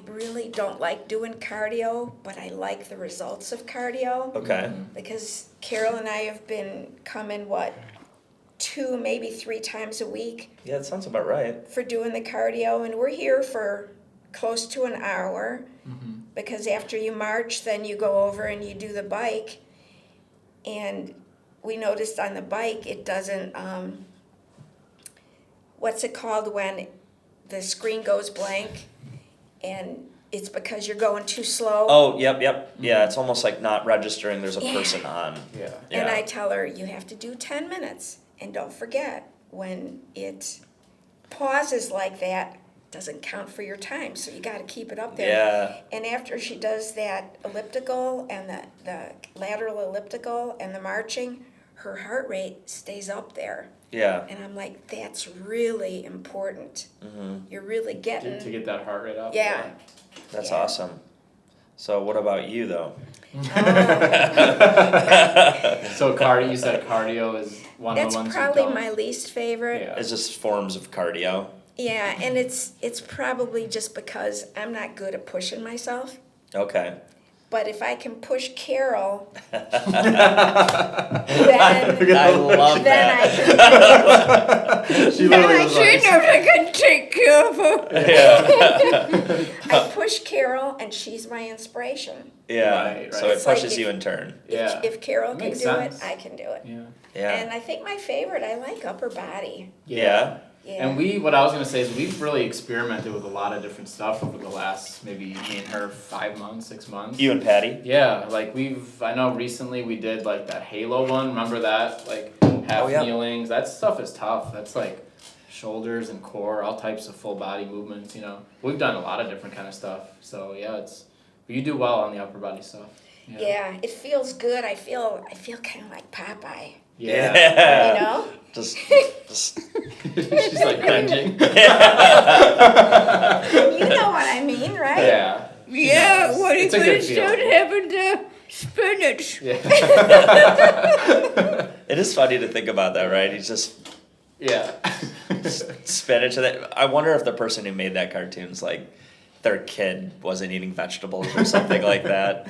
Speaker 2: really don't like doing cardio, but I like the results of cardio
Speaker 1: Okay.
Speaker 2: because Carol and I have been coming, 2, maybe 3 times a week
Speaker 1: Yeah, that sounds about right.
Speaker 2: for doing the cardio, and we're here for close to an hour because after you march, then you go over and you do the bike, and we noticed on the bike it doesn't, what's it called when the screen goes blank, and it's because you're going too slow.
Speaker 1: Oh, yep. Yeah, it's almost like not registering there's a
Speaker 2: Yeah.
Speaker 1: person on.
Speaker 4: Yeah.
Speaker 2: And I
Speaker 1: Yeah.
Speaker 2: tell her, you have to do 10 minutes. And don't forget, when it pauses like that, doesn't count for your time. So you got to keep it up there.
Speaker 1: Yeah.
Speaker 2: And after she does that elliptical and the lateral elliptical and the marching, her heart rate stays up there.
Speaker 1: Yeah.
Speaker 2: And I'm like, that's really important.
Speaker 1: Mhm.
Speaker 2: You're really
Speaker 4: To
Speaker 2: getting,
Speaker 4: get that heart rate up.
Speaker 2: yeah.
Speaker 1: That's
Speaker 2: Yeah.
Speaker 1: awesome. So what about you though?
Speaker 4: So cardio. You said cardio is one
Speaker 2: That's
Speaker 4: of the ones.
Speaker 2: probably
Speaker 4: you've done.
Speaker 2: my least favorite.
Speaker 4: Yeah.
Speaker 1: It's just forms of cardio.
Speaker 2: Yeah, and it's probably just because I'm not good at pushing myself.
Speaker 1: Okay.
Speaker 2: But if I can push Carol, then
Speaker 1: I love
Speaker 2: then I
Speaker 1: that.
Speaker 2: can
Speaker 4: She
Speaker 3: And
Speaker 4: literally
Speaker 3: I
Speaker 4: was
Speaker 3: she
Speaker 4: like,
Speaker 3: knows I can take care of her.
Speaker 1: Yeah.
Speaker 2: I push Carol and she's my inspiration.
Speaker 1: Yeah.
Speaker 4: Right,
Speaker 1: So
Speaker 4: right.
Speaker 1: it
Speaker 2: It's like
Speaker 1: pushes
Speaker 2: if-
Speaker 1: you in turn.
Speaker 4: Yeah.
Speaker 2: If Carol can do
Speaker 4: Makes
Speaker 2: it,
Speaker 4: sense.
Speaker 2: I can do it.
Speaker 4: Yeah.
Speaker 1: Yeah.
Speaker 2: And I think my favorite, I like upper body.
Speaker 1: Yeah.
Speaker 2: Yeah.
Speaker 4: And what I was gonna say is we've really experimented with a lot of different stuff over the last maybe me and her 5 months, 6 months.
Speaker 1: You and Patty?
Speaker 4: Yeah, like I know recently we did like that Halo one, remember that? Like half
Speaker 1: Oh, yeah.
Speaker 4: kneelings, that stuff is tough. That's like shoulders and core, all types of full body movements, We've done a lot of different kind of stuff. So yeah, you do well on the upper body stuff.
Speaker 2: Yeah, it feels good. I feel kind of like Popeye.
Speaker 4: Yeah.
Speaker 2: You know?
Speaker 1: Just
Speaker 4: She's like cringing.
Speaker 2: You know what I mean, right?
Speaker 4: Yeah.
Speaker 3: Yeah,
Speaker 4: Yes.
Speaker 3: what if
Speaker 4: It's a
Speaker 3: we
Speaker 4: good
Speaker 3: start
Speaker 4: feeling.
Speaker 3: having the spinach?
Speaker 4: Yeah.
Speaker 1: it is funny to think about that, right? He's just
Speaker 4: Yeah.
Speaker 1: spinach. I wonder if the person who made that cartoon's like their kid wasn't eating vegetables or something like that,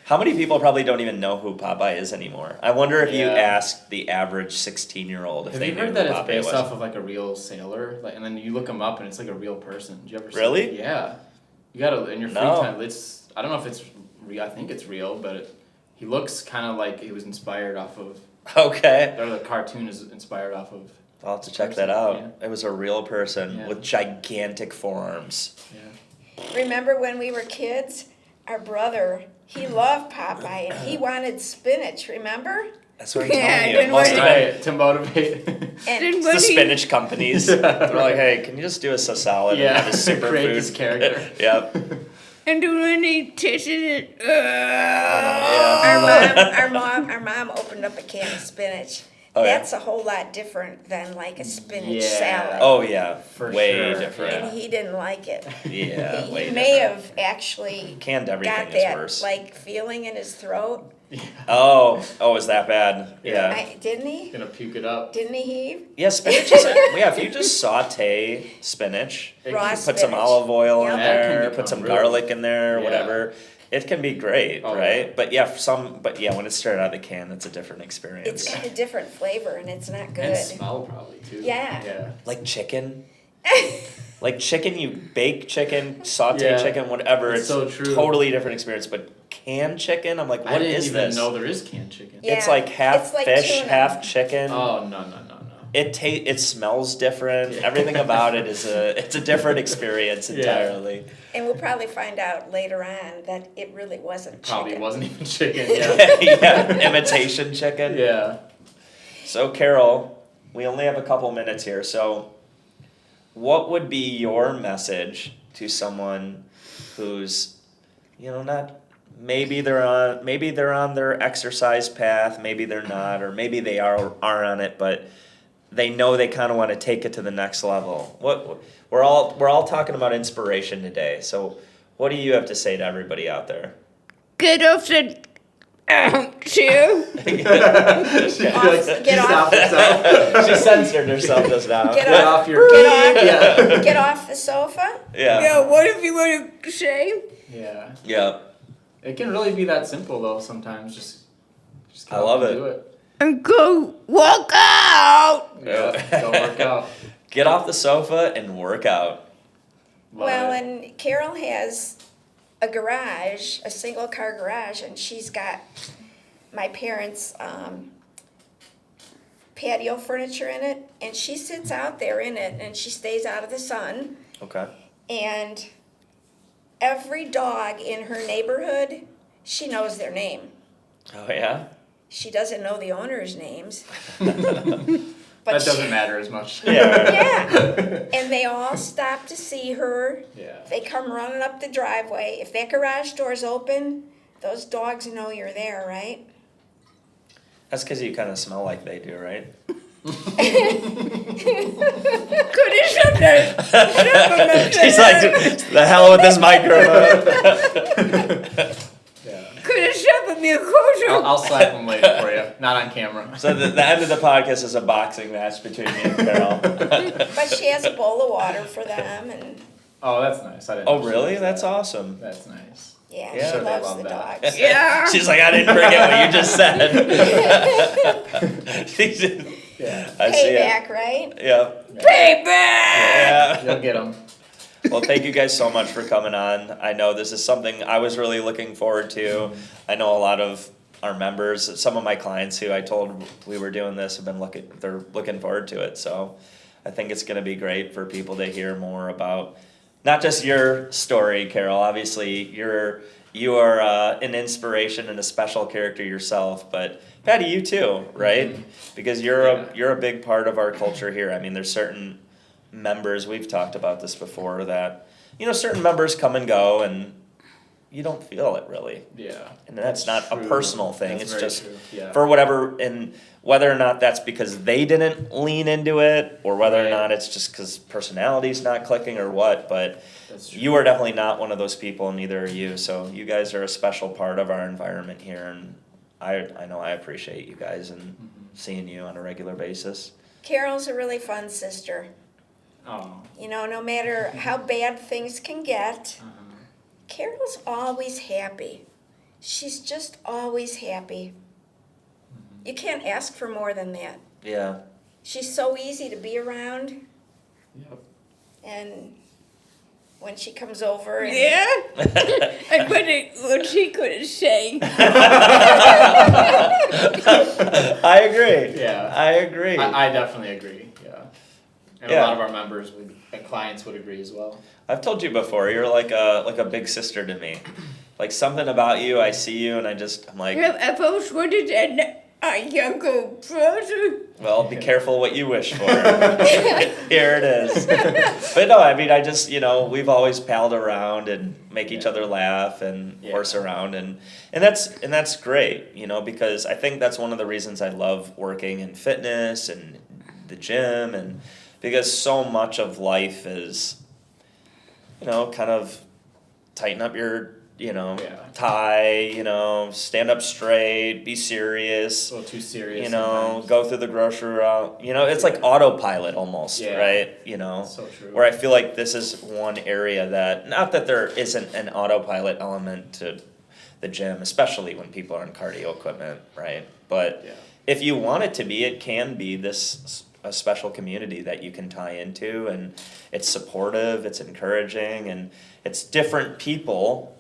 Speaker 1: How many people probably don't even know who Popeye is anymore? I wonder if you
Speaker 4: Yeah.
Speaker 1: asked the average 16-year-old if
Speaker 4: Have
Speaker 1: they
Speaker 4: you
Speaker 1: knew
Speaker 4: heard
Speaker 1: who
Speaker 4: that it's
Speaker 1: Popeye
Speaker 4: based
Speaker 1: was.
Speaker 4: off of like a real sailor? Like, and then you look him up and it's like a real person. Did you ever see
Speaker 1: Really?
Speaker 4: it? Yeah. You gotta in your free
Speaker 1: No.
Speaker 4: time. It's I don't know if it's real. I think it's real, but he looks kind of like he was inspired off of.
Speaker 1: Okay.
Speaker 4: Or the cartoon is inspired off of.
Speaker 1: I'll have to check that out.
Speaker 4: Yeah.
Speaker 1: It was a real person
Speaker 4: Yeah.
Speaker 1: with gigantic forearms.
Speaker 4: Yeah.
Speaker 2: Remember when we were kids? Our brother, he loved Popeye and he wanted spinach, remember?
Speaker 1: That's what I'm
Speaker 3: Yeah,
Speaker 1: telling
Speaker 3: I
Speaker 1: you. It
Speaker 3: didn't
Speaker 1: must have been
Speaker 4: Right to motivate.
Speaker 2: And
Speaker 3: Didn't
Speaker 1: it's the
Speaker 3: Buddy-
Speaker 1: spinach companies.
Speaker 4: Yeah,
Speaker 1: They're like,
Speaker 4: right.
Speaker 1: hey, can you just do us a salad
Speaker 4: Yeah,
Speaker 1: and have a superfood?
Speaker 4: create this character.
Speaker 1: Yep.
Speaker 3: And when he tasted it,
Speaker 2: our mom opened up a can of spinach.
Speaker 1: Oh, yeah.
Speaker 2: That's a whole lot different than like a spinach
Speaker 4: Yeah.
Speaker 2: salad.
Speaker 1: Oh yeah,
Speaker 4: For
Speaker 1: way
Speaker 4: sure.
Speaker 1: different.
Speaker 2: And he didn't like it.
Speaker 1: Yeah,
Speaker 2: He
Speaker 1: way
Speaker 2: may
Speaker 1: different.
Speaker 2: have actually
Speaker 1: Canned everything
Speaker 2: got
Speaker 1: is
Speaker 2: that
Speaker 1: worse.
Speaker 2: like feeling in his throat.
Speaker 1: Oh, is that bad? Yeah.
Speaker 2: Didn't he?
Speaker 4: Gonna puke it up.
Speaker 2: Didn't he heave?
Speaker 1: Yeah, spinach is if you just saute spinach,
Speaker 4: It
Speaker 2: Raw
Speaker 4: can-
Speaker 1: put some
Speaker 2: spinach.
Speaker 1: olive oil in
Speaker 2: Yep.
Speaker 4: That can
Speaker 1: there,
Speaker 4: become
Speaker 1: put some
Speaker 4: really-
Speaker 1: garlic in there,
Speaker 4: Yeah.
Speaker 1: whatever. It can be great,
Speaker 4: Oh,
Speaker 1: right?
Speaker 4: yeah.
Speaker 1: But when it's straight out of the can, it's a different experience.
Speaker 2: It's got a different flavor and it's not good.
Speaker 4: And smell probably too.
Speaker 2: Yeah.
Speaker 4: Yeah.
Speaker 1: Like chicken. Like chicken, you bake chicken, saute
Speaker 4: Yeah.
Speaker 1: chicken, whatever.
Speaker 4: It's
Speaker 1: It's
Speaker 4: so true.
Speaker 1: totally different experience. But canned chicken, I'm like,
Speaker 4: I
Speaker 1: what
Speaker 4: didn't
Speaker 1: is
Speaker 4: even
Speaker 1: this?
Speaker 4: know there is canned chicken.
Speaker 2: Yeah.
Speaker 1: It's like half
Speaker 2: It's like
Speaker 1: fish,
Speaker 2: tuna.
Speaker 1: half chicken.
Speaker 4: Oh no.
Speaker 1: It smells different.
Speaker 4: Yeah.
Speaker 1: Everything about it is it's a different experience
Speaker 4: Yeah.
Speaker 1: entirely.
Speaker 2: And we'll probably find out later on that it really wasn't
Speaker 4: Probably
Speaker 2: chicken.
Speaker 4: wasn't even chicken. Yeah.
Speaker 1: Yeah, imitation chicken.
Speaker 4: Yeah.
Speaker 1: So Carol, we only have a couple minutes here. So, what would be your message to someone who's, not maybe they're on their exercise path, maybe they're not, or maybe they are on it, but they know they kind of want to take it to the next level. What we're all talking about inspiration today. So, what do you have to say to everybody out there?
Speaker 3: get off the chair.
Speaker 2: Get off.
Speaker 1: She censored herself just now.
Speaker 2: Get
Speaker 4: Get
Speaker 2: off.
Speaker 4: off your
Speaker 2: Get off.
Speaker 4: Yeah.
Speaker 2: Get off the sofa.
Speaker 1: Yeah.
Speaker 3: Yeah, what if you want to say?
Speaker 4: Yeah.
Speaker 1: Yeah.
Speaker 4: It can really be that simple though. Sometimes just
Speaker 1: I love
Speaker 4: and
Speaker 1: it.
Speaker 4: Do it.
Speaker 3: And go walk out.
Speaker 4: Yeah. Go work out.
Speaker 1: Get off the sofa and work out.
Speaker 4: Love
Speaker 2: Well,
Speaker 4: it.
Speaker 2: and Carol has a garage, a single car garage, and she's got my parents' patio furniture in it, and she sits out there in it, and she stays out of the sun.
Speaker 1: Okay.
Speaker 2: And every dog in her neighborhood, she knows their name.
Speaker 1: Oh yeah.
Speaker 2: She doesn't know the owners' names.
Speaker 4: That
Speaker 2: she-
Speaker 4: doesn't matter as much.
Speaker 1: Yeah.
Speaker 2: Yeah, and they all stop to see her.
Speaker 4: Yeah.
Speaker 2: They come running up the driveway. If that garage door's open, those dogs know you're there, right?
Speaker 1: That's because you kind of smell like they do, right?
Speaker 3: Could have shut that.
Speaker 1: She's like, the hell with this microphone.
Speaker 4: Yeah.
Speaker 3: Could have shut me a closer.
Speaker 4: I'll slap him later for you. Not on camera.
Speaker 1: So the end of the podcast is a boxing match between me and Carol.
Speaker 2: But she has a bowl of water for them, and
Speaker 4: Oh, that's nice. I didn't.
Speaker 1: Oh
Speaker 4: know she
Speaker 1: really?
Speaker 4: did
Speaker 1: That's
Speaker 4: that.
Speaker 1: awesome.
Speaker 4: That's nice.
Speaker 2: yeah,
Speaker 1: Yeah.
Speaker 2: she
Speaker 1: Sure
Speaker 4: they
Speaker 2: loves
Speaker 4: love
Speaker 2: the
Speaker 4: that.
Speaker 2: dogs.
Speaker 3: Yeah.
Speaker 1: She's like, I didn't forget what you just said. She's just-
Speaker 4: Yeah.
Speaker 1: I see it.
Speaker 2: Payback, right?
Speaker 1: Yep.
Speaker 3: Payback.
Speaker 1: Yeah.
Speaker 4: You'll get them.
Speaker 1: Well, thank you guys so much for coming on. I know this is something I was really looking forward to. I know a lot of our members, some of my clients who I told we were doing this they're looking forward to it. So I think it's going to be great for people to hear more about not just your story, Carol. Obviously, you are an inspiration and a special character yourself, but Patty, you too, right? Because you're a big part of our culture here. I mean, there's certain members, we've talked about this before, that certain members come and go and you don't feel it really,
Speaker 4: Yeah.
Speaker 1: and that's not a
Speaker 4: True.
Speaker 1: personal thing.
Speaker 4: That's
Speaker 1: It's
Speaker 4: very
Speaker 1: just
Speaker 4: true. Yeah.
Speaker 1: for whatever, and whether or not that's because they didn't lean into it or whether or
Speaker 4: Right.
Speaker 1: not it's just because personality's not clicking or what, but
Speaker 4: That's true.
Speaker 1: you are definitely not one of those people, and neither are you. So you guys are a special part of our environment here, and I know I appreciate you guys and seeing you on a regular basis.
Speaker 2: Carol's a really fun sister.
Speaker 4: Oh.
Speaker 2: No matter how bad things can get,
Speaker 4: Uh-huh.
Speaker 2: Carol's always happy. she's just always happy. You can't ask for more than that.
Speaker 1: Yeah.
Speaker 2: She's so easy to be around,
Speaker 4: Yep.
Speaker 2: and when she comes over, and
Speaker 3: Yeah. And what she couldn't say.
Speaker 1: I agree.
Speaker 4: Yeah.
Speaker 1: I agree.
Speaker 4: I definitely agree. Yeah. And
Speaker 1: Yeah.
Speaker 4: a lot of our members and clients would agree as well.
Speaker 1: I've told you before, you're like a big sister to me. Like something about you, I see you and I'm like,
Speaker 3: I've always wanted a younger brother.
Speaker 1: well, be careful what you wish for. Here it is. But no, I mean, I just, we've always palled around and make each other laugh and
Speaker 4: Yeah.
Speaker 1: horse around and that's great, because I think that's one of the reasons I love working in fitness and the gym, and because so much of life is, kind of tighten up your,
Speaker 4: Yeah.
Speaker 1: tie, stand up straight, be serious.
Speaker 4: A little too serious.
Speaker 1: Go through the grocery route. It's like autopilot almost,
Speaker 4: Yeah.
Speaker 1: right?
Speaker 4: So true.
Speaker 1: Where I feel like this is one area that, not that there isn't an autopilot element to the gym, especially when people are in cardio equipment, right? But
Speaker 4: Yeah.
Speaker 1: if you want it to be, it can be a special community that you can tie into, and it's supportive, it's encouraging, and it's different people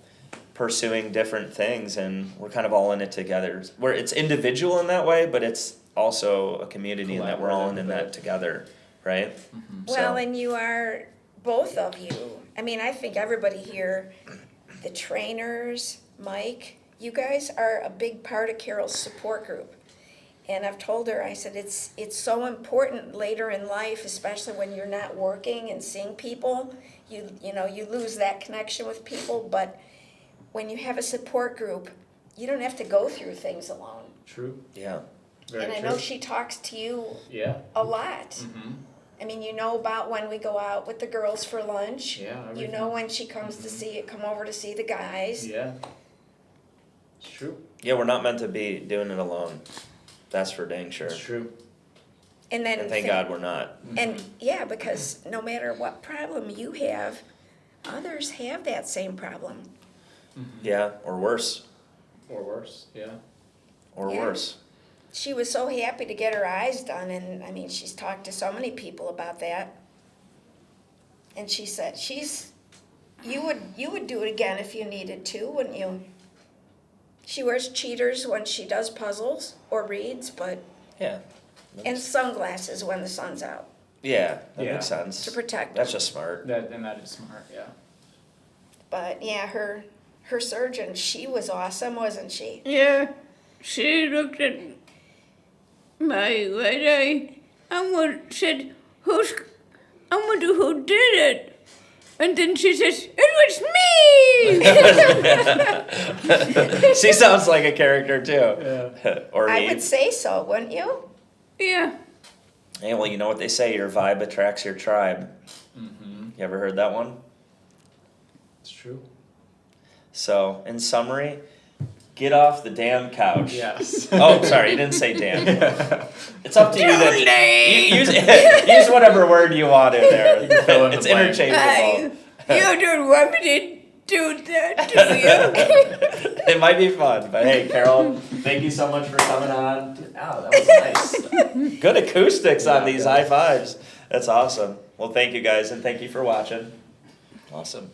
Speaker 1: pursuing different things, and we're kind of all in it together. Where it's individual in that way, but it's also a community in that we're all in that together, right?
Speaker 2: well, and you are, both of you. I mean, I think everybody here, the trainers, Mike, you guys are a big part of Carol's support group. And I've told her, I said, it's so important later in life, especially when you're not working and seeing people. You lose that connection with people, but when you have a support group, you don't have to go through things alone.
Speaker 4: True.
Speaker 1: Yeah.
Speaker 4: Very
Speaker 2: And I
Speaker 4: true.
Speaker 2: know she talks to you
Speaker 4: Yeah.
Speaker 2: a lot.
Speaker 4: Mm-hmm.
Speaker 2: I mean, you know about when we go out with the girls for lunch.
Speaker 4: Yeah.
Speaker 2: You
Speaker 4: Everything.
Speaker 2: know when she comes to come over to see the guys.
Speaker 4: Yeah. It's true.
Speaker 1: Yeah, we're not meant to be doing it alone. That's for dang sure.
Speaker 4: It's true.
Speaker 2: And then
Speaker 1: And thank God we're not.
Speaker 2: And yeah, because no matter what problem you have, others have that same problem.
Speaker 1: Yeah, or worse.
Speaker 4: Or worse. Yeah.
Speaker 1: Or
Speaker 2: Yeah.
Speaker 1: worse.
Speaker 2: She was so happy to get her eyes done, and I mean, she's talked to so many people about that. And she said you would do it again if you needed to, wouldn't you? She wears cheaters when she does puzzles or reads, but
Speaker 1: Yeah.
Speaker 2: and sunglasses when the sun's out
Speaker 1: Yeah, that
Speaker 4: Yeah.
Speaker 1: makes sense.
Speaker 2: to protect them.
Speaker 1: That's just smart.
Speaker 4: That is smart. Yeah.
Speaker 2: But yeah, her surgeon, she was awesome, wasn't she?
Speaker 3: Yeah. She looked at my right eye and said, I wonder who did it. And then she says, it was me!
Speaker 1: She sounds like a character too.
Speaker 4: Yeah.
Speaker 1: Or
Speaker 2: I
Speaker 1: Eve.
Speaker 2: would say so, wouldn't you?
Speaker 3: Yeah.
Speaker 1: Hey, well, you know what they say, your vibe attracts your tribe.
Speaker 4: Mm-hmm.
Speaker 1: You ever heard that one?
Speaker 4: It's true.
Speaker 1: So, in summary, get off the damn couch.
Speaker 4: Yes.
Speaker 1: Oh, sorry, you didn't say damn.
Speaker 4: Yeah.
Speaker 1: It's up to you to
Speaker 3: Totally.
Speaker 1: use whatever word you want in there.
Speaker 4: You can fill in the
Speaker 1: It's
Speaker 4: blank.
Speaker 1: interchangeable.
Speaker 3: You don't want me to do that, do you?
Speaker 1: It might be fun, but hey, Carol, thank you so much for coming on. Ow, that was nice. Good acoustics on
Speaker 4: Yeah,
Speaker 1: these
Speaker 4: good.
Speaker 1: high fives. That's awesome. Well, thank you guys, and thank you for watching. Awesome.